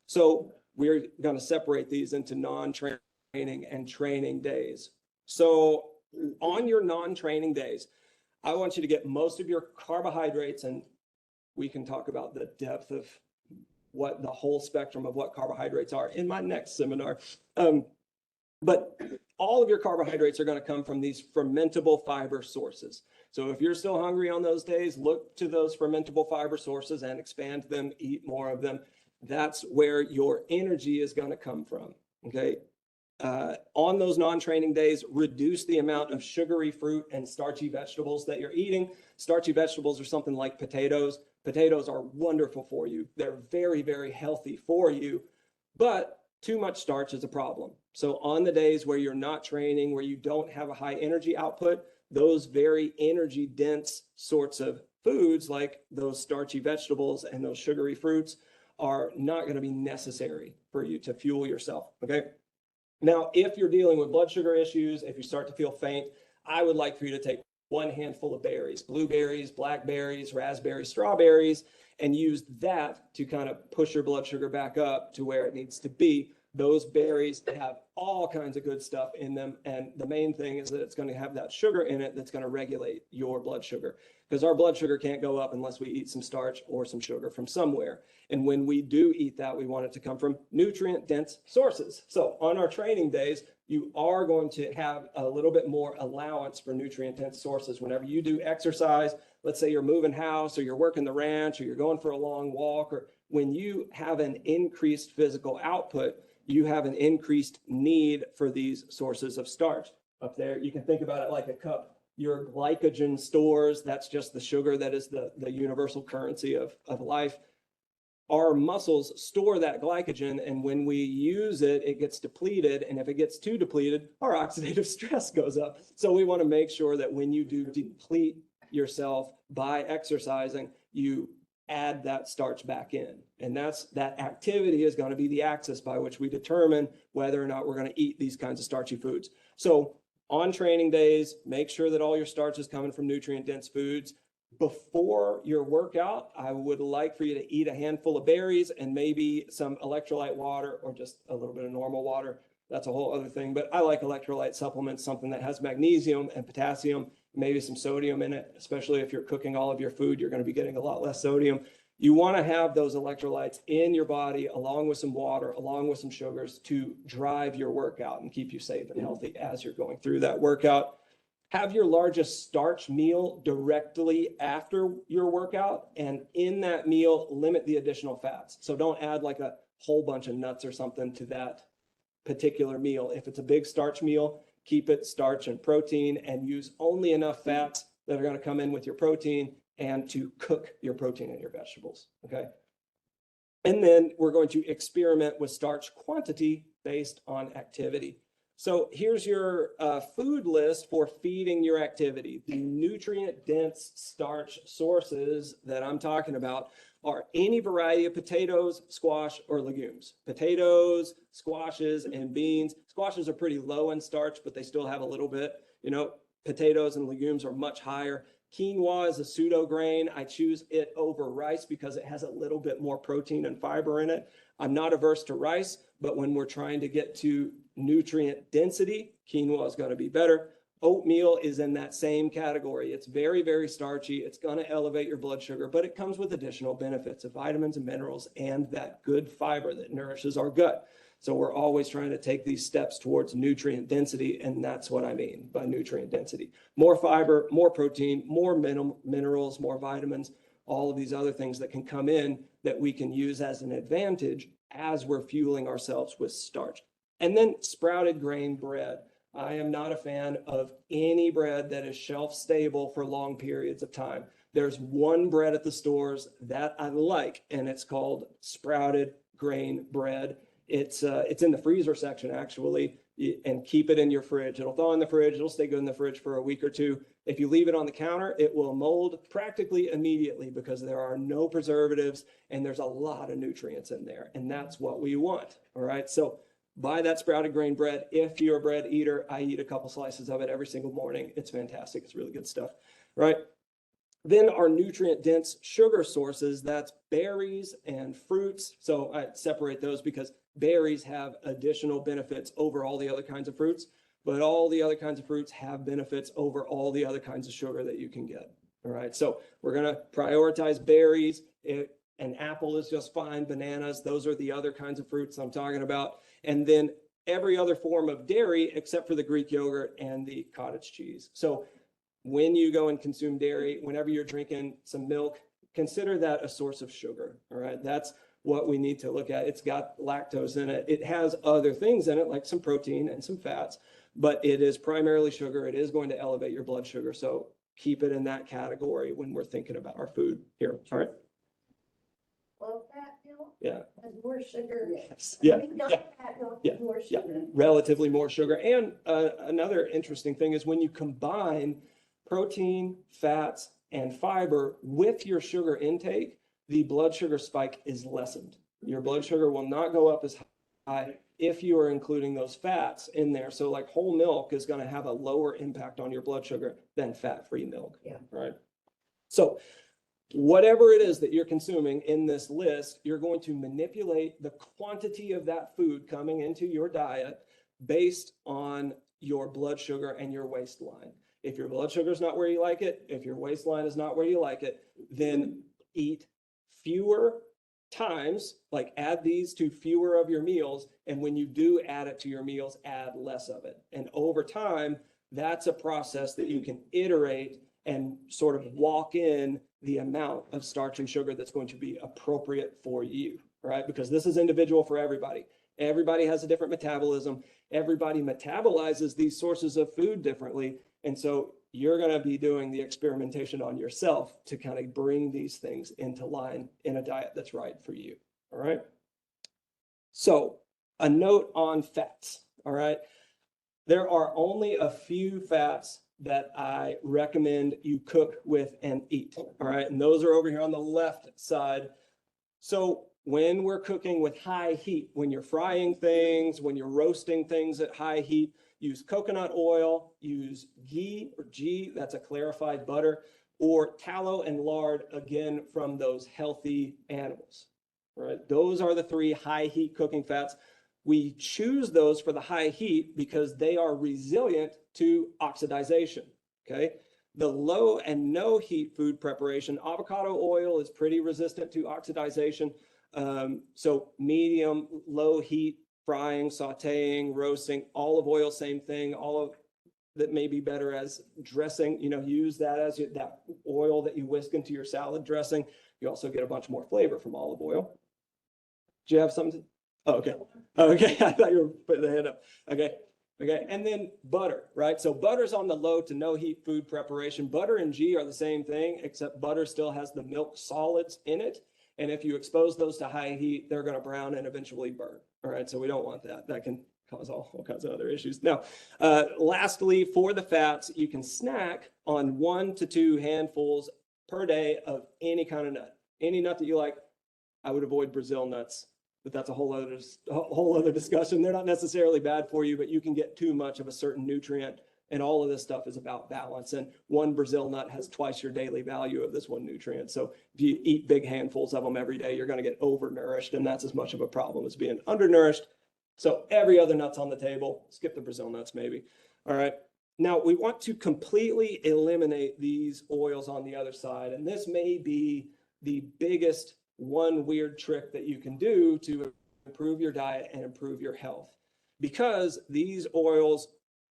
So we're going to separate these into non-training and training days. So on your non-training days, I want you to get most of your carbohydrates, and we can talk about the depth of what the whole spectrum of what carbohydrates are in my next seminar. But all of your carbohydrates are going to come from these fermentable fiber sources. So if you're still hungry on those days, look to those fermentable fiber sources and expand them, eat more of them. That's where your energy is going to come from, okay? On those non-training days, reduce the amount of sugary fruit and starchy vegetables that you're eating. Starchy vegetables are something like potatoes. Potatoes are wonderful for you. They're very, very healthy for you, but too much starch is a problem. So on the days where you're not training, where you don't have a high energy output, those very energy dense sorts of foods, like those starchy vegetables and those sugary fruits, are not going to be necessary for you to fuel yourself, okay? Now, if you're dealing with blood sugar issues, if you start to feel faint, I would like for you to take one handful of berries, blueberries, blackberries, raspberries, strawberries, and use that to kind of push your blood sugar back up to where it needs to be. Those berries have all kinds of good stuff in them. And the main thing is that it's going to have that sugar in it that's going to regulate your blood sugar, because our blood sugar can't go up unless we eat some starch or some sugar from somewhere. And when we do eat that, we want it to come from nutrient dense sources. So on our training days, you are going to have a little bit more allowance for nutrient dense sources. Whenever you do exercise, let's say you're moving house, or you're working the ranch, or you're going for a long walk, or when you have an increased physical output, you have an increased need for these sources of starch. Up there, you can think about it like a cup. Your glycogen stores, that's just the sugar that is the universal currency of life. Our muscles store that glycogen, and when we use it, it gets depleted. And if it gets too depleted, our oxidative stress goes up. So we want to make sure that when you do deplete yourself by exercising, you add that starch back in. And that activity is going to be the axis by which we determine whether or not we're going to eat these kinds of starchy foods. So on training days, make sure that all your starch is coming from nutrient dense foods. Before your workout, I would like for you to eat a handful of berries and maybe some electrolyte water, or just a little bit of normal water. That's a whole other thing, but I like electrolyte supplements, something that has magnesium and potassium, maybe some sodium in it, especially if you're cooking all of your food, you're going to be getting a lot less sodium. You want to have those electrolytes in your body, along with some water, along with some sugars, to drive your workout and keep you safe and healthy as you're going through that workout. Have your largest starch meal directly after your workout, and in that meal, limit the additional fats. So don't add like a whole bunch of nuts or something to that particular meal. If it's a big starch meal, keep it starch and protein, and use only enough fats that are going to come in with your protein and to cook your protein and your vegetables, okay? And then we're going to experiment with starch quantity based on activity. So here's your food list for feeding your activity. The nutrient-dense starch sources that I'm talking about are any variety of potatoes, squash, or legumes. Potatoes, squashes, and beans. Squashes are pretty low in starch, but they still have a little bit. You know, potatoes and legumes are much higher. Quinoa is a pseudo grain. I choose it over rice because it has a little bit more protein and fiber in it. I'm not averse to rice, but when we're trying to get to nutrient density, quinoa is going to be better. Oatmeal is in that same category. It's very, very starchy. It's going to elevate your blood sugar, but it comes with additional benefits of vitamins and minerals and that good fiber that nourishes our gut. So we're always trying to take these steps towards nutrient density, and that's what I mean by nutrient density. More fiber, more protein, more minerals, more vitamins, all of these other things that can come in that we can use as an advantage as we're fueling ourselves with starch. And then sprouted grain bread. I am not a fan of any bread that is shelf stable for long periods of time. There's one bread at the stores that I like, and it's called sprouted grain bread. It's in the freezer section, actually, and keep it in your fridge. It'll thaw in the fridge. It'll stay good in the fridge for a week or two. If you leave it on the counter, it will mold practically immediately because there are no preservatives and there's a lot of nutrients in there. And that's what we want. All right. So buy that sprouted grain bread. If you're a bread eater, I eat a couple slices of it every single morning. It's fantastic. It's really good stuff. Right. Then our nutrient dense sugar sources, that's berries and fruits. So I separate those because berries have additional benefits over all the other kinds of fruits, but all the other kinds of fruits have benefits over all the other kinds of sugar that you can get. All right. So we're going to prioritize berries. An apple is just fine. Bananas, those are the other kinds of fruits I'm talking about. And then every other form of dairy except for the Greek yogurt and the cottage cheese. So when you go and consume dairy, whenever you're drinking some milk, consider that a source of sugar. All right. That's what we need to look at. It's got lactose in it. It has other things in it, like some protein and some fats, but it is primarily sugar. It is going to elevate your blood sugar. So keep it in that category when we're thinking about our food here. All right. Low fat milk Yeah. has more sugar. Yes. Yeah. Not Yeah. fat milk Yeah. has more Yeah. sugar. Relatively more sugar. And another interesting thing is when you combine protein, fats, and fiber with your sugar intake, the blood sugar spike is lessened. Your blood sugar will not go up as high if you are including those fats in there. So like whole milk is going to have a lower impact on your blood sugar than fat-free milk. Yeah. Right. So whatever it is that you're consuming in this list, you're going to manipulate the quantity of that food coming into your diet based on your blood sugar and your waistline. If your blood sugar is not where you like it, if your waistline is not where you like it, then eat fewer times, like add these to fewer of your meals. And when you do add it to your meals, add less of it. And over time, that's a process that you can iterate and sort of walk in the amount of starch and sugar that's going to be appropriate for you, right? Because this is individual for everybody. Everybody has a different metabolism. Everybody metabolizes these sources of food differently. And so you're going to be doing the experimentation on yourself to kind of bring these things into line in a diet that's right for you. All right. So a note on fats. All right. There are only a few fats that I recommend you cook with and eat. All right. And those are over here on the left side. So when we're cooking with high heat, when you're frying things, when you're roasting things at high heat, use coconut oil, use ghee or ghee, that's a clarified butter, or tallow and lard, again, from those healthy animals. All right. Those are the three high heat cooking fats. We choose those for the high heat because they are resilient to oxidization. Okay. The low and no heat food preparation, avocado oil is pretty resistant to oxidization. So medium, low heat, frying, sauteing, roasting, olive oil, same thing. Olive that may be better as dressing, use that as that oil that you whisk into your salad dressing. You also get a bunch more flavor from olive oil. Do you have something? Oh, okay. Okay. I thought you were putting the hand up. Okay. Okay. And then butter, right? So butter's on the low to no heat food preparation. Butter and ghee are the same thing, except butter still has the milk solids in it. And if you expose those to high heat, they're going to brown and eventually burn. All right. So we don't want that. That can cause all kinds of other issues. Now, lastly, for the fats, you can snack on 1 to 2 handfuls per day of any kind of nut. Any nut that you like. I would avoid Brazil nuts, but that's a whole other discussion. They're not necessarily bad for you, but you can get too much of a certain nutrient. And all of this stuff is about balance. And one Brazil nut has twice your daily value of this one nutrient. So if you eat big handfuls of them every day, you're going to get overnourished. And that's as much of a problem as being undernourished. So every other nut's on the table. Skip the Brazil nuts, maybe. All right. Now we want to completely eliminate these oils on the other side. And this may be the biggest one weird trick that you can do to improve your diet and improve your health, because these oils,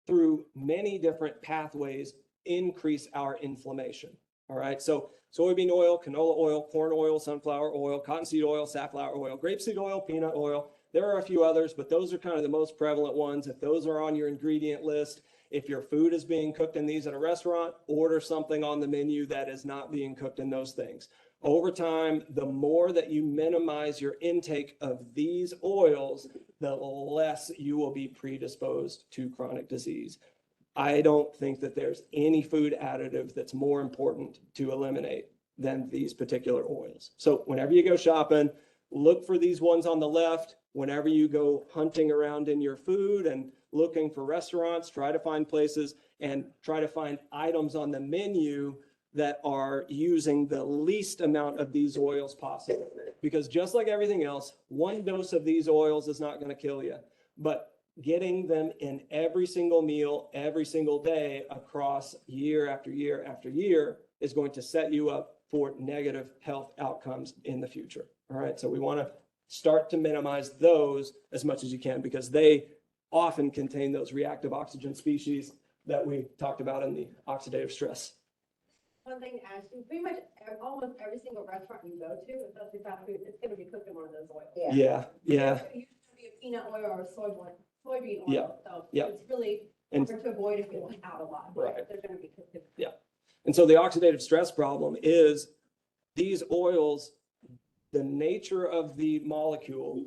through many different pathways, increase our inflammation. All right. So soybean oil, canola oil, corn oil, sunflower oil, cottonseed oil, safflower oil, grapeseed oil, peanut oil. There are a few others, but those are kind of the most prevalent ones. If those are on your ingredient list, if your food is being cooked in these at a restaurant, order something on the menu that is not being cooked in those things. Over time, the more that you minimize your intake of these oils, the less you will be predisposed to chronic disease. I don't think that there's any food additive that's more important to eliminate than these particular oils. So whenever you go shopping, look for these ones on the left. Whenever you go hunting around in your food and looking for restaurants, try to find places and try to find items on the menu that are using the least amount of these oils possible. Because just like everything else, one dose of these oils is not going to kill you. But getting them in every single meal, every single day across year after year after year is going to set you up for negative health outcomes in the future. All right. So we want to start to minimize those as much as you can, because they often contain those reactive oxygen species that we talked about in the oxidative stress. One thing to ask you, pretty much almost every single restaurant you go to, especially fast food, it's gonna be cooked in one of those oils. Yeah. It's gonna be a peanut oil or a soybean oil. Yeah. So Yeah. it's really hard to avoid if you look out a lot. Right. They're gonna be cooked in. Yeah. And so the oxidative stress problem is these oils, the nature of the molecule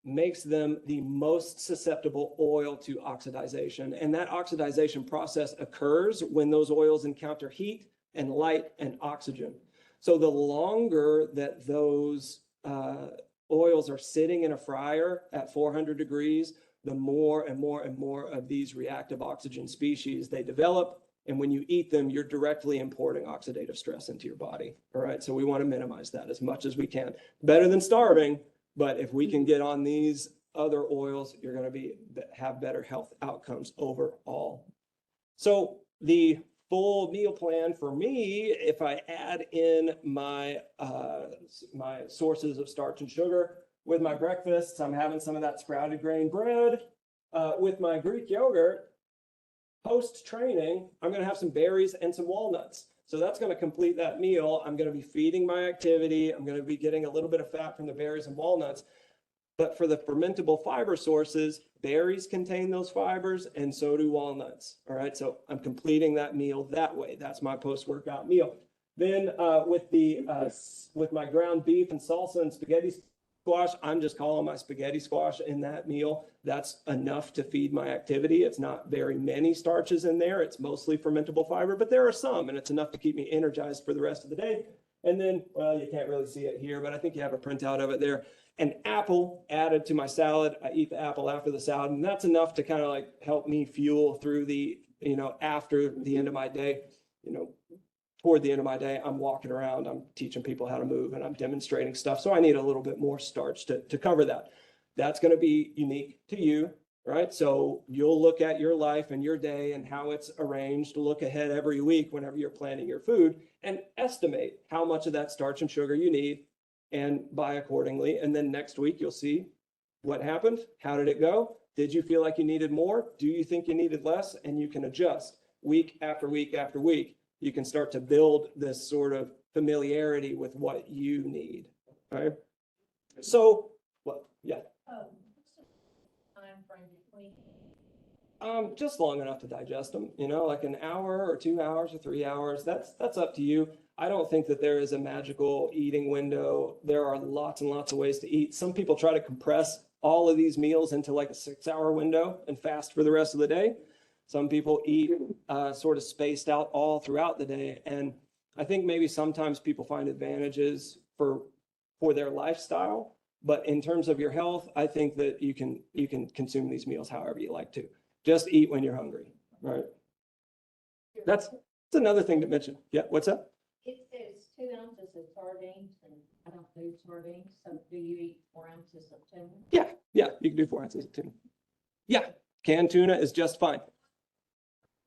makes them the most susceptible oil to oxidization. And that oxidization process occurs when those oils encounter heat and light and oxygen. So the longer that those oils are sitting in a fryer at 400 degrees, the more and more and more of these reactive oxygen species they develop. And when you eat them, you're directly importing oxidative stress into your body. All right. So we want to minimize that as much as we can. Better than starving. But if we can get on these other oils, you're going to have better health outcomes overall. So the full meal plan for me, if I add in my sources of starch and sugar with my breakfasts, I'm having some of that sprouted grain bread with my Greek yogurt. Post training, I'm going to have some berries and some walnuts. So that's going to complete that meal. I'm going to be feeding my activity. I'm going to be getting a little bit of fat from the berries and walnuts. But for the fermentable fiber sources, berries contain those fibers and so do walnuts. All right. So I'm completing that meal that way. That's my post-workout meal. Then with my ground beef and salsa and spaghetti squash, I'm just calling my spaghetti squash in that meal. That's enough to feed my activity. It's not very many starches in there. It's mostly fermentable fiber, but there are some, and it's enough to keep me energized for the rest of the day. And then, well, you can't really see it here, but I think you have a printout of it there. An apple added to my salad. I eat the apple after the salad, and that's enough to kind of like help me fuel through the, after the end of my day, toward the end of my day, I'm walking around, I'm teaching people how to move, and I'm demonstrating stuff. So I need a little bit more starch to cover that. That's going to be unique to you, right? So you'll look at your life and your day and how it's arranged, look ahead every week whenever you're planning your food and estimate how much of that starch and sugar you need and buy accordingly. And then next week, you'll see what happened. How did it go? Did you feel like you needed more? Do you think you needed less? And you can adjust week after week after week. You can start to build this sort of familiarity with what you need. Right? So, what? Yeah. What's the time frame between? Just long enough to digest them, like an hour or 2 hours or 3 hours. That's up to you. I don't think that there is a magical eating window. There are lots and lots of ways to eat. Some people try to compress all of these meals into like a 6-hour window and fast for the rest of the day. Some people eat sort of spaced out all throughout the day. And I think maybe sometimes people find advantages for their lifestyle. But in terms of your health, I think that you can consume these meals however you like to. Just eat when you're hungry, right? That's another thing to mention. Yeah, what's up? It says 2 ounces of sardines, and I don't do sardines, so do you eat 4 ounces of tuna? Yeah, you can do 4 ounces of tuna. Yeah, canned tuna is just fine.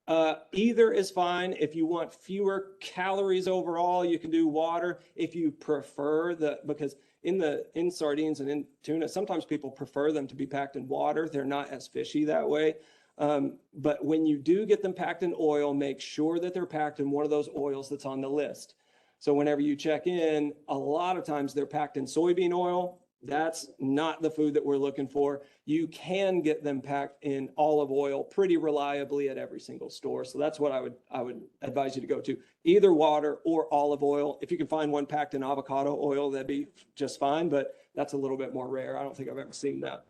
Either is fine. If you want fewer calories overall, you can do water. If you prefer because in sardines and in tuna, sometimes people prefer them to be packed in water. They're not as fishy that way. But when you do get them packed in oil, make sure that they're packed in one of those oils that's on the list. So whenever you check in, a lot of times they're packed in soybean oil. That's not the food that we're looking for. You can get them packed in olive oil pretty reliably at every single store. So that's what I would advise you to go to. Either water or olive oil. If you can find one packed in avocado oil, that'd be just fine, but that's a little bit more rare. I don't think I've ever seen that.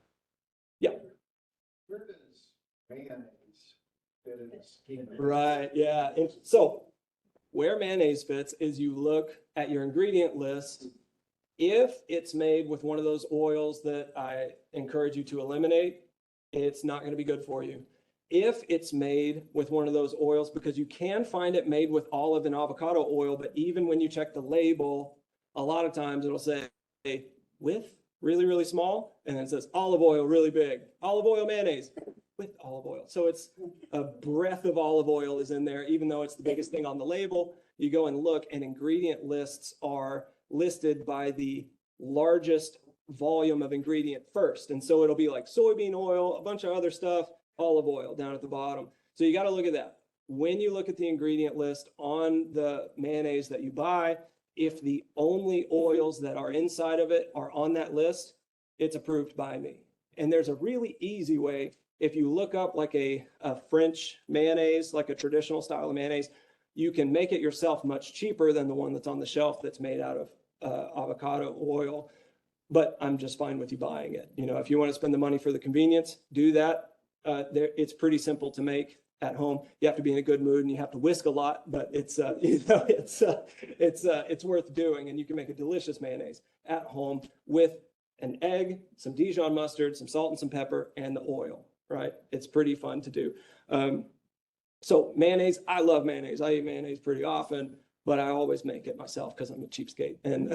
Yeah. Where does mayonnaise fit in the scheme of Right, yeah. And so where mayonnaise fits is you look at your ingredient list. If it's made with one of those oils that I encourage you to eliminate, it's not going to be good for you. If it's made with one of those oils, because you can find it made with olive and avocado oil, but even when you check the label, a lot of times it'll say with really, really small, and then it says olive oil really big, olive oil mayonnaise with olive oil. So it's a breath of olive oil is in there, even though it's the biggest thing on the label. You go and look, and ingredient lists are listed by the largest volume of ingredient first. And so it'll be like soybean oil, a bunch of other stuff, olive oil down at the bottom. So you got to look at that. When you look at the ingredient list on the mayonnaise that you buy, if the only oils that are inside of it are on that list, it's approved by me. And there's a really easy way. If you look up like a French mayonnaise, like a traditional style of mayonnaise, you can make it yourself much cheaper than the one that's on the shelf that's made out of avocado oil. But I'm just fine with you buying it. You know, if you want to spend the money for the convenience, do that. It's pretty simple to make at home. You have to be in a good mood and you have to whisk a lot, but it's it's worth doing, and you can make a delicious mayonnaise at home with an egg, some Dijon mustard, some salt and some pepper, and the oil. Right? It's pretty fun to do. So mayonnaise, I love mayonnaise. I eat mayonnaise pretty often, but I always make it myself because I'm a cheapskate. And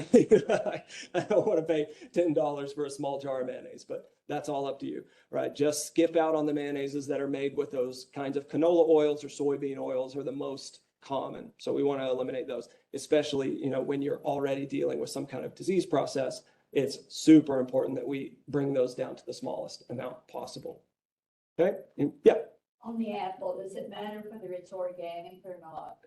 I don't want to pay $10 for a small jar of mayonnaise, but that's all up to you, right? Just skip out on the mayonnaises that are made with those kinds of canola oils or soybean oils are the most common. So we want to eliminate those, especially, you know, when you're already dealing with some kind of disease process. It's super important that we bring those down to the smallest amount possible. Okay? Yeah. On the apple, does it matter whether it's organic or not?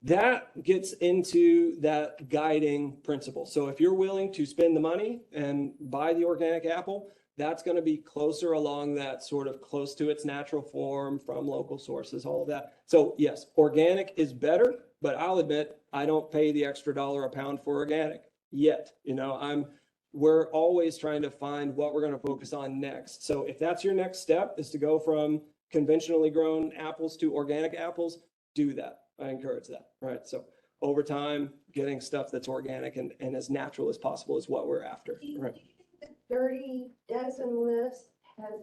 That gets into that guiding principle. So if you're willing to spend the money and buy the organic apple, that's going to be closer along that sort of close to its natural form from local sources, all of that. So yes, organic is better, but I'll admit I don't pay the extra $1 a pound for organic yet. You know, we're always trying to find what we're going to focus on next. So if that's your next step, is to go from conventionally grown apples to organic apples, do that. I encourage that, right? So over time, getting stuff that's organic and as natural as possible is what we're after, right? Do you think the Dirty Dozen list has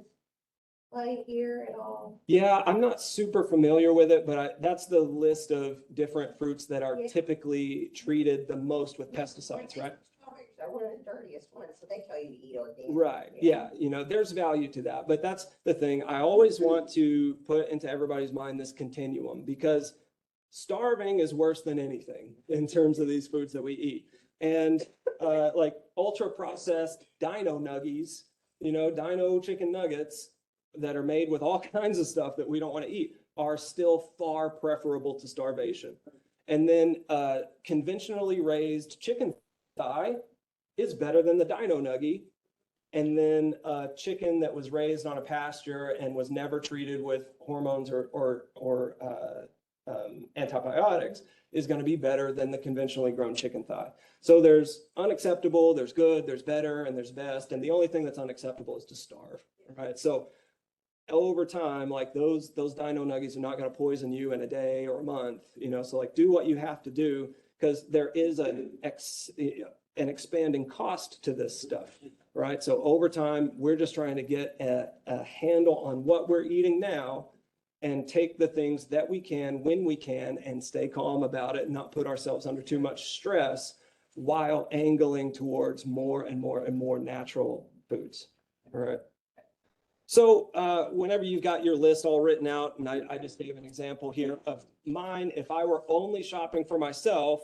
play here at all? Yeah, I'm not super familiar with it, but that's the list of different fruits that are Yeah. typically treated the most with pesticides, right? Strawberries are one of the dirtiest ones, so they tell you to eat organic. Right. Yeah. You know, there's value to that, but that's the thing. I always want to put into everybody's mind this continuum, because starving is worse than anything in terms of these foods that we eat. And like ultra processed dino nuggies, you know, dino chicken nuggets that are made with all kinds of stuff that we don't want to eat are still far preferable to starvation. And then conventionally raised chicken thigh is better than the dino nuggie. And then chicken that was raised on a pasture and was never treated with hormones or antibiotics is going to be better than the conventionally grown chicken thigh. So there's unacceptable, there's good, there's better, and there's best. And the only thing that's unacceptable is to starve, right? So over time, like those dino nuggies are not going to poison you in a day or a month, you know, so like do what you have to do, because there is an expanding cost to this stuff, right? So over time, we're just trying to get a handle on what we're eating now and take the things that we can when we can and stay calm about it and not put ourselves under too much stress while angling towards more and more and more natural foods. All right. So whenever you've got your list all written out, and I just gave an example here of mine, if I were only shopping for myself,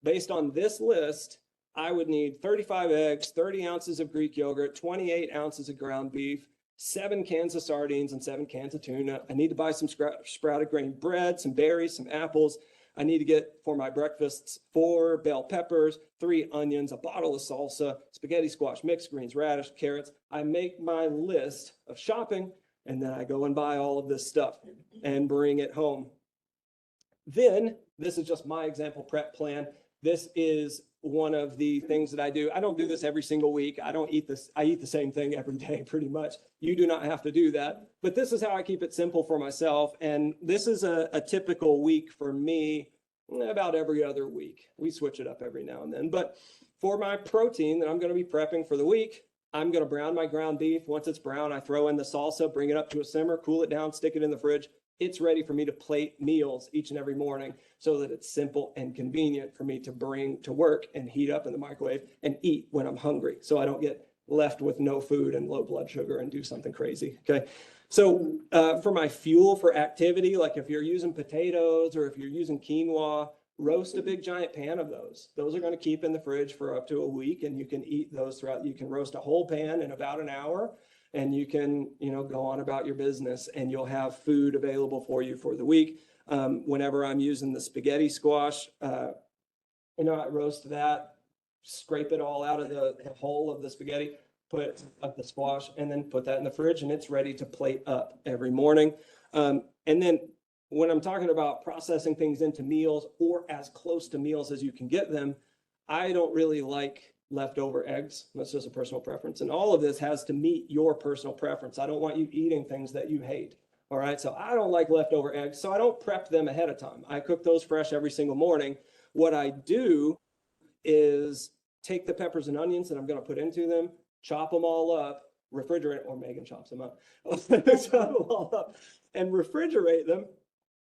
based on this list, I would need 35 eggs, 30 ounces of Greek yogurt, 28 ounces of ground beef, 7 cans of sardines, and 7 cans of tuna. I need to buy some sprouted grain bread, some berries, some apples. I need to get for my breakfasts 4 bell peppers, 3 onions, a bottle of salsa, spaghetti squash, mixed greens, radish, carrots. I make my list of shopping, and then I go and buy all of this stuff and bring it home. Then, this is just my example prep plan. This is one of the things that I do. I don't do this every single week. I don't eat this. I eat the same thing every day pretty much. You do not have to do that. But this is how I keep it simple for myself. And this is a typical week for me, about every other week. We switch it up every now and then. But for my protein that I'm going to be prepping for the week, I'm going to brown my ground beef. Once it's brown, I throw in the salsa, bring it up to a simmer, cool it down, stick it in the fridge. It's ready for me to plate meals each and every morning so that it's simple and convenient for me to bring to work and heat up in the microwave and eat when I'm hungry. So I don't get left with no food and low blood sugar and do something crazy. Okay. So for my fuel for activity, like if you're using potatoes or if you're using quinoa, roast a big giant pan of those. Those are going to keep in the fridge for up to a week, and you can eat those throughout. You can roast a whole pan in about an hour, and you can, go on about your business, and you'll have food available for you for the week. Whenever I'm using the spaghetti squash, I roast that, scrape it all out of the whole of the spaghetti, put up the squash, and then put that in the fridge, and it's ready to plate up every morning. And then when I'm talking about processing things into meals or as close to meals as you can get them, I don't really like leftover eggs. That's just a personal preference. And all of this has to meet your personal preference. I don't want you eating things that you hate. All right. So I don't like leftover eggs. So I don't prep them ahead of time. I cook those fresh every single morning. What I do is take the peppers and onions that I'm going to put into them, chop them all up, refrigerate, or Megan chops them up, chop them all up and refrigerate them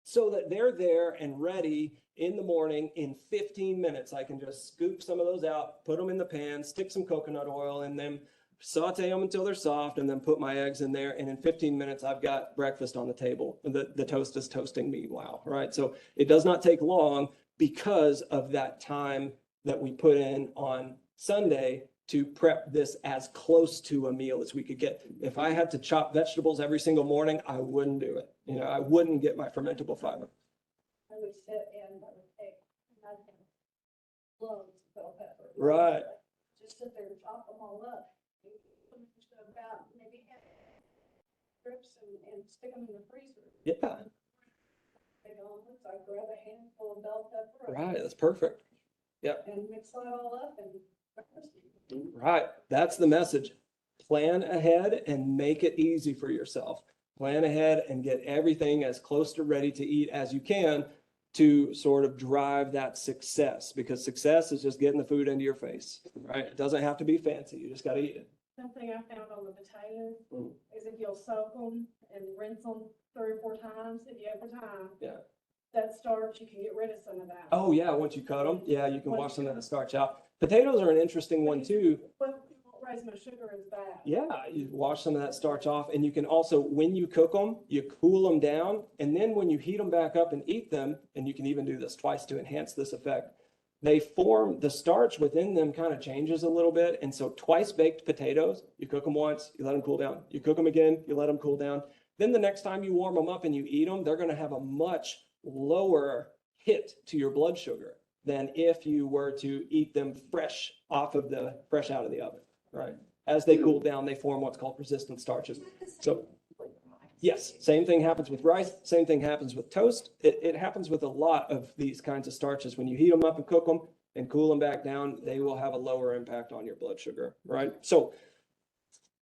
so that they're there and ready in the morning in 15 minutes. I can just scoop some of those out, put them in the pan, stick some coconut oil in them, saute them until they're soft, and then put my eggs in there. And in 15 minutes, I've got breakfast on the table. The toast is toasting meanwhile, right? So it does not take long because of that time that we put in on Sunday to prep this as close to a meal as we could get. If I had to chop vegetables every single morning, I wouldn't do it. I wouldn't get my fermentable fiber. I would sit and I would take loads of bell pepper. Right. Just sit there and chop them all up. Put them just about maybe half strips and stick them in the freezer. Yeah. Take on, so I grab a handful of bell pepper. Right. That's perfect. Yep. And mix that all up and breakfast. Right. That's the message. Plan ahead and make it easy for yourself. Plan ahead and get everything as close to ready to eat as you can to sort of drive that success, because success is just getting the food into your face, right? It doesn't have to be fancy. You just got to eat it. Something I found on the potatoes is if you'll soak them and rinse them 3 or 4 times, if you have the time. Yeah. That starch, you can get rid of some of that. Oh yeah. Once you cut them, yeah, you can wash some of that starch out. Potatoes are an interesting one too. But it won't raise my sugar as bad. Yeah, you wash some of that starch off, and you can also, when you cook them, you cool them down, and then when you heat them back up and eat them, and you can even do this twice to enhance this effect, they form, the starch within them kind of changes a little bit. And so twice baked potatoes, you cook them once, you let them cool down. You cook them again, you let them cool down. Then the next time you warm them up and you eat them, they're going to have a much lower hit to your blood sugar than if you were to eat them fresh out of the oven, right? As they cool down, they form what's called resistant starches. So yes, same thing happens with rice, same thing happens with toast. It happens with a lot of these kinds of starches. When you heat them up and cook them and cool them back down, they will have a lower impact on your blood sugar, right? So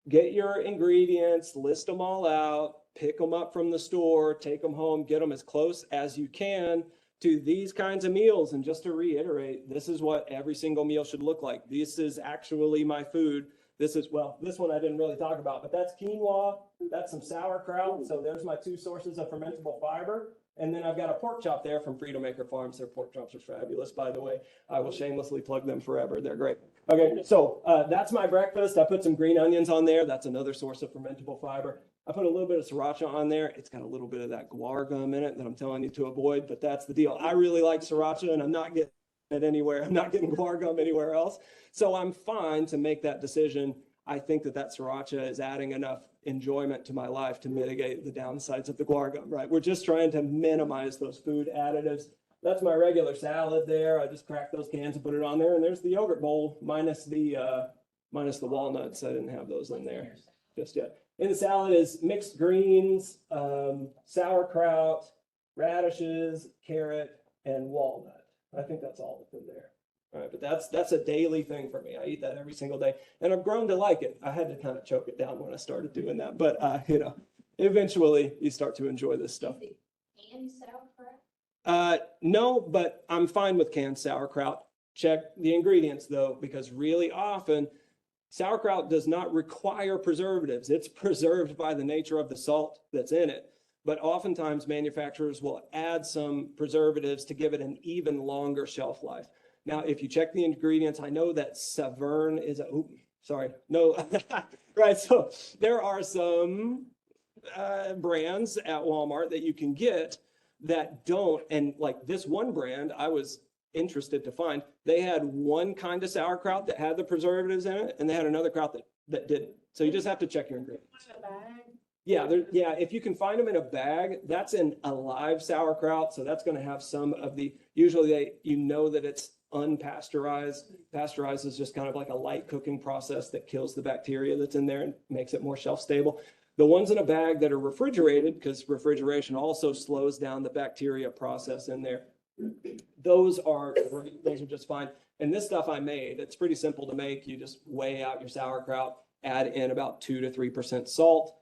get your ingredients, list them all out, pick them up from the store, take them home, get them as close as you can to these kinds of meals. And just to reiterate, this is what every single meal should look like. This is actually my food. This is, well, this one I didn't really talk about, but that's quinoa. That's some sauerkraut. So there's my 2 sources of fermentable fiber. And then I've got a pork chop there from Freedom Maker Farms. Their pork chops are fabulous, by the way. I will shamelessly plug them forever. They're great. Okay, so that's my breakfast. I put some green onions on there. That's another source of fermentable fiber. I put a little bit of sriracha on there. It's got a little bit of that guar gum in it that I'm telling you to avoid, but that's the deal. I really like sriracha, and I'm not getting it anywhere. I'm not getting guar gum anywhere else. So I'm fine to make that decision. I think that sriracha is adding enough enjoyment to my life to mitigate the downsides of the guar gum, right? We're just trying to minimize those food additives. That's my regular salad there. I just cracked those cans and put it on there. And there's the yogurt bowl minus the walnuts. I didn't have those in there just yet. In the salad is mixed greens, sauerkraut, radishes, carrot, and walnut. I think that's all that's in there. All right, but that's a daily thing for me. I eat that every single day, and I've grown to like it. I had to kind of choke it down when I started doing that, but eventually you start to enjoy this stuff. And sauerkraut? No, but I'm fine with canned sauerkraut. Check the ingredients though, because really often sauerkraut does not require preservatives. It's preserved by the nature of the salt that's in it. But oftentimes manufacturers will add some preservatives to give it an even longer shelf life. Now, if you check the ingredients, I know that Savern is right. So there are some brands at Walmart that you can get that don't, and like this one brand, I was interested to find, they had one kind of sauerkraut that had the preservatives in it, and they had another kraut that didn't. So you just have to check your ingredients. Yeah, if you can find them in a bag, that's an alive sauerkraut. So that's going to have some of the, usually that it's unpasteurized. Pasteurized is just kind of like a light cooking process that kills the bacteria that's in there and makes it more shelf stable. The ones in a bag that are refrigerated, because refrigeration also slows down the bacteria process in there, those are great. Those are just fine. And this stuff I made, it's pretty simple to make. You just weigh out your sauerkraut, add in about 2 to 3% salt,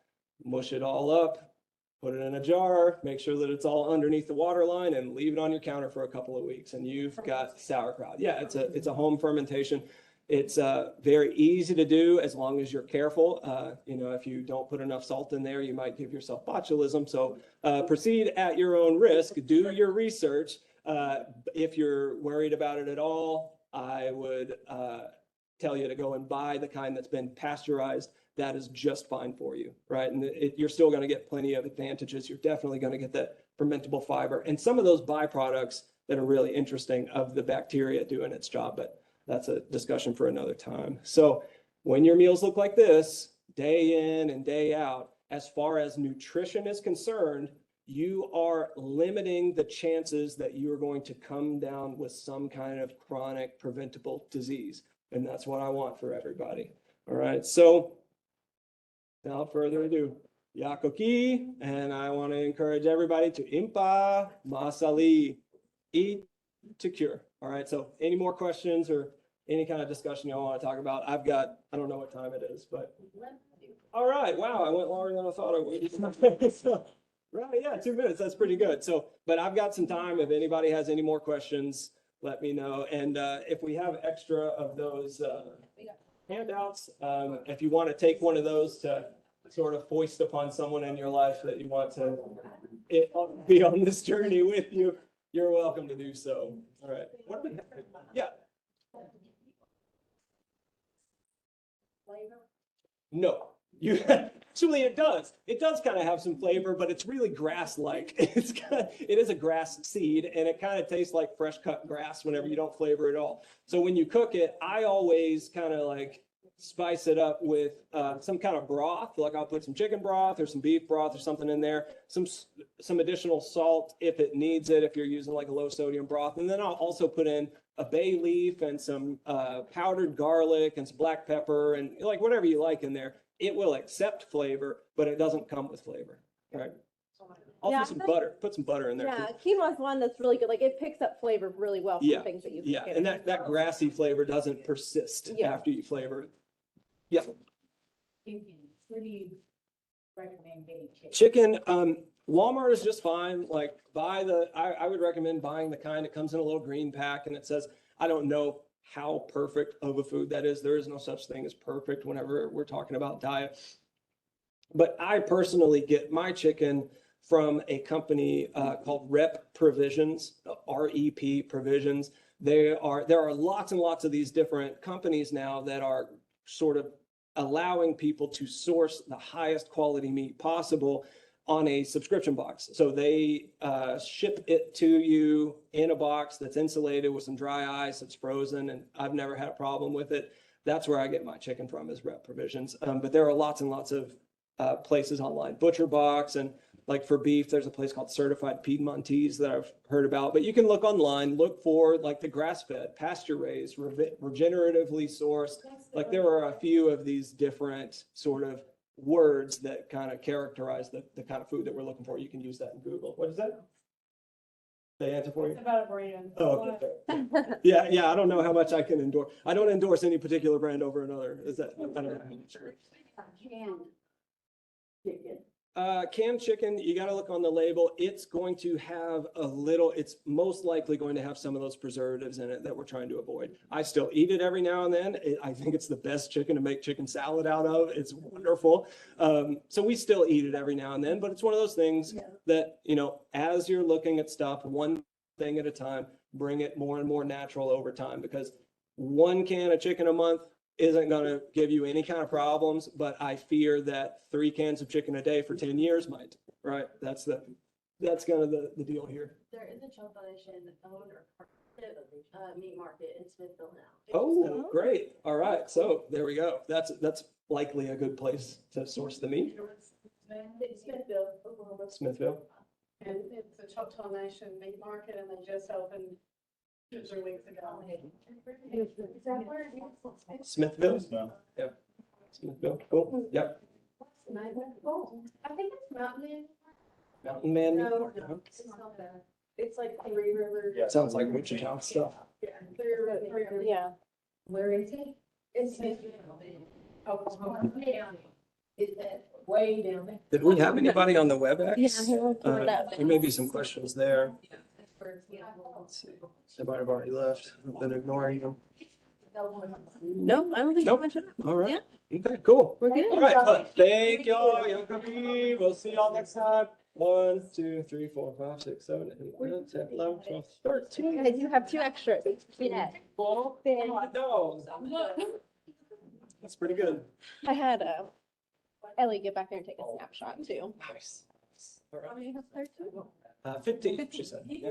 mush it all up, put it in a jar, make sure that it's all underneath the water line, and leave it on your counter for a couple of weeks, and you've got sauerkraut. Yeah, it's a home fermentation. It's very easy to do as long as you're careful. If you don't put enough salt in there, you might give yourself botulism. So proceed at your own risk. Do your research. If you're worried about it at all, I would tell you to go and buy the kind that's been pasteurized. That is just fine for you, right? And you're still going to get plenty of advantages. You're definitely going to get that fermentable fiber and some of those byproducts that are really interesting of the bacteria doing its job, but that's a discussion for another time. So when your meals look like this, day in and day out, as far as nutrition is concerned, you are limiting the chances that you are going to come down with some kind of chronic preventable disease. And that's what I want for everybody. All right. So without further ado, Yakoki, and I want to encourage everybody to Impa Masali, eat to cure. All right. So any more questions or any kind of discussion y'all want to talk about? I don't know what time it is, but all right. Wow. I went longer than I thought I would. So, right. Yeah. 2 minutes. That's pretty good. So, but I've got some time. If anybody has any more questions, let me know. And if we have extra of those handouts, if you want to take one of those to sort of foist upon someone in your life that you want to be on this journey with you, you're welcome to do so. All right. Yeah. Flavor? No. Actually, it does. It does kind of have some flavor, but it's really grass-like. It is a grass seed, and it kind of tastes like fresh cut grass whenever you don't flavor it all. So when you cook it, I always kind of like spice it up with some kind of broth. Like I'll put some chicken broth or some beef broth or something in there. Some additional salt if it needs it, if you're using like a low sodium broth. And then I'll also put in a bay leaf and some powdered garlic and some black pepper and like whatever you like in there. It will accept flavor, but it doesn't come with flavor. All right. Also some butter. Put some butter in there. Yeah, quinoa is one that's really good. Like it picks up flavor really well from things that you Yeah, and that grassy flavor doesn't persist after you flavor it. Yeah. Chicken. What do you recommend getting Chicken, Walmart is just fine. Like I would recommend buying the kind that comes in a little green pack and it says, I don't know how perfect of a food that is. There is no such thing as perfect whenever we're talking about diet. But I personally get my chicken from a company called Rep Provisions, REP Provisions. There are lots and lots of these different companies now that are sort of allowing people to source the highest quality meat possible on a subscription box. So they ship it to you in a box that's insulated with some dry ice, it's frozen, and I've never had a problem with it. That's where I get my chicken from, is Rep Provisions. But there are lots and lots of places online, Butcher Box, and like for beef, there's a place called Certified Piedmontese that I've heard about. But you can look online, look for like the grass-fed, pasture-raised, regeneratively sourced. Like there are a few of these different sort of words that kind of characterize the kind of food that we're looking for. You can use that in Google. What is that? They answer for you? It's about a brand. Oh, okay. Yeah, I don't know how much I can endorse. I don't endorse any particular brand over another. Is that, I don't know. Canned chicken, you got to look on the label. It's going to have it's most likely going to have some of those preservatives in it that we're trying to avoid. I still eat it every now and then. I think it's the best chicken to make chicken salad out of. It's wonderful. So we still eat it every now and then, but it's one of those things that, as you're looking at stuff, one thing at a time, bring it more and more natural over time, because one can of chicken a month isn't going to give you any kind of problems, but I fear that 3 cans of chicken a day for 10 years might, right? That's kind of the deal here. There is a Child Foundation owner, meat market in Smithville now. Oh, great. All right. So there we go. That's likely a good place to source the meat. It's Smithville, Oklahoma. Smithville. And it's a Choctaw Nation meat market, and they just opened 2 or 3 weeks ago. Is that where it is? Smithville? Yeah. Smithville. Cool. Yep. I think it's Mountain. Mountain Man. No, it's not that. It's like Three River. Sounds like Wichita stuff. Yeah, Three River. Yeah. Where is it? It's Smithville. Oklahoma. Is that way down there? Did we have anybody on the WebEx? Yeah, here, we'll pull it up. There may be some questions there. That's where it's, Let's see. They might have already left. I've been ignoring them. No, I don't think. Nope. much of it. All right. Okay, cool. We're good. All right. Well, thank y'all. Young cookie. We'll see y'all next time. 1, 2, 3, 4, 5, 6, 7, 8, 9, 10, 11, 12, 13. Guys, you have 2 extras. Yeah. No. That's pretty good. I had Ellie get back there and take a snapshot too. Nice. All right. How many has there too? 15, she said. Yeah.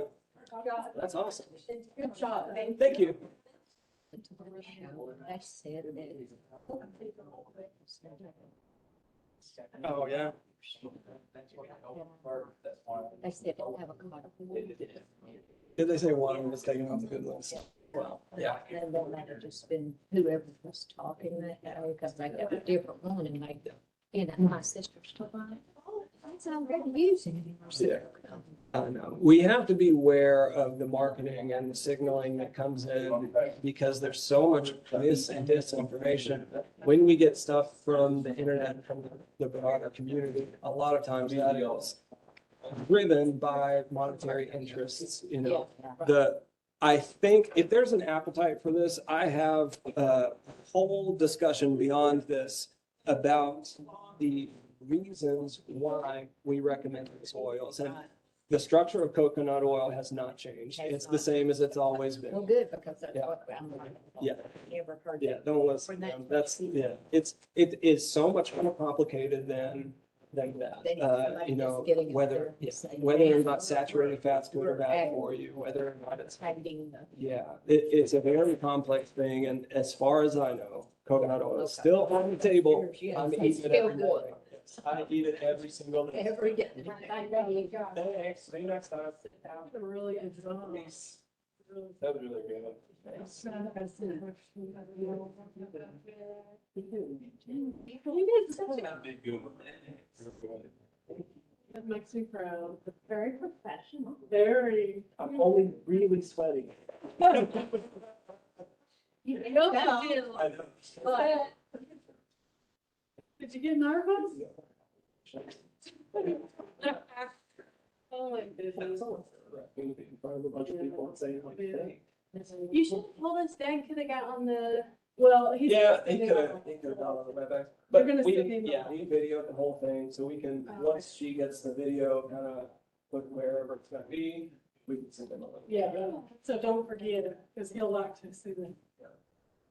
That's awesome. Good job. Thank you. I said it. Oh, yeah. I said it, have a card. Did they say one of them was taken off the good list? Well, yeah. And then might have just been whoever was talking that day, because I got a different one and my sister's talking, oh, that's already using it. Yeah. I know. We have to be aware of the marketing and the signaling that comes in, because there's so much mis and disinformation. When we get stuff from the internet, from the broader community, a lot of times that is driven by monetary interests, I think if there's an appetite for this, I have a whole discussion beyond this about the reasons why we recommend these oils. And the structure of coconut oil has not changed. It's the same as it's always Well, been. good, because that's Yeah. what I'm like. Yeah. Never heard Yeah, that. don't listen. to them. That's, yeah, it is so much more complicated than that. Then You know, just getting up there whether, and yeah, saying, whether or "Man, not saturated fat's good or bad Ag- for you, whether or not it's, Finding the. yeah, it's a very complex thing. And as far as I know, coconut oil is still on the table. Yeah, I'm it's eating it still every good. day. I eat it every single day. Every day. Thanks. See you next time. Really good job. That was really good. That makes me proud. Very professional. Very. I'm only really sweating. You I know. Did you get nervous? Oh my goodness. In front of a bunch of people and saying like, hey. You should have told us Dad could have got on the Well, he's. Yeah, he could have done on the WebEx, but gonna we, send him yeah, a- he videoed the whole thing, so we can, Oh, once she gets the video, kind of put wherever it's gonna be, we can send him a link. Yeah, so don't forget it, because he'll like to see them.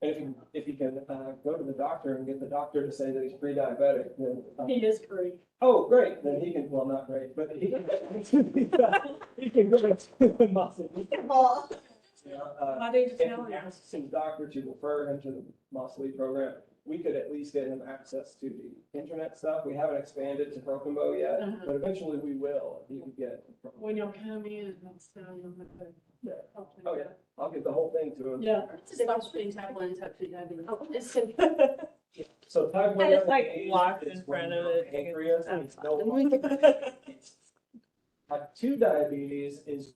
And if he can, go to the doctor and get the doctor to say that he's pre-diabetic, then, He is free. oh, great, then he can, well, not great, but he can, he can go to the muscle. I need to If tell he him. asks his doctor to refer him to the Masali program, we could at least get him access to the internet stuff. We haven't expanded to Broken Bow yet, Uh-huh. but eventually we will. He can get. When you'll come in, I'll tell you what the. Oh, yeah, I'll get the whole thing to him. Yeah. Stop putting type 1 and type 2 diabetes. Oh, So type 1 I just, like, diabetes walked is in when front of your it. pancreas That's is no fine. longer- Type 2 diabetes is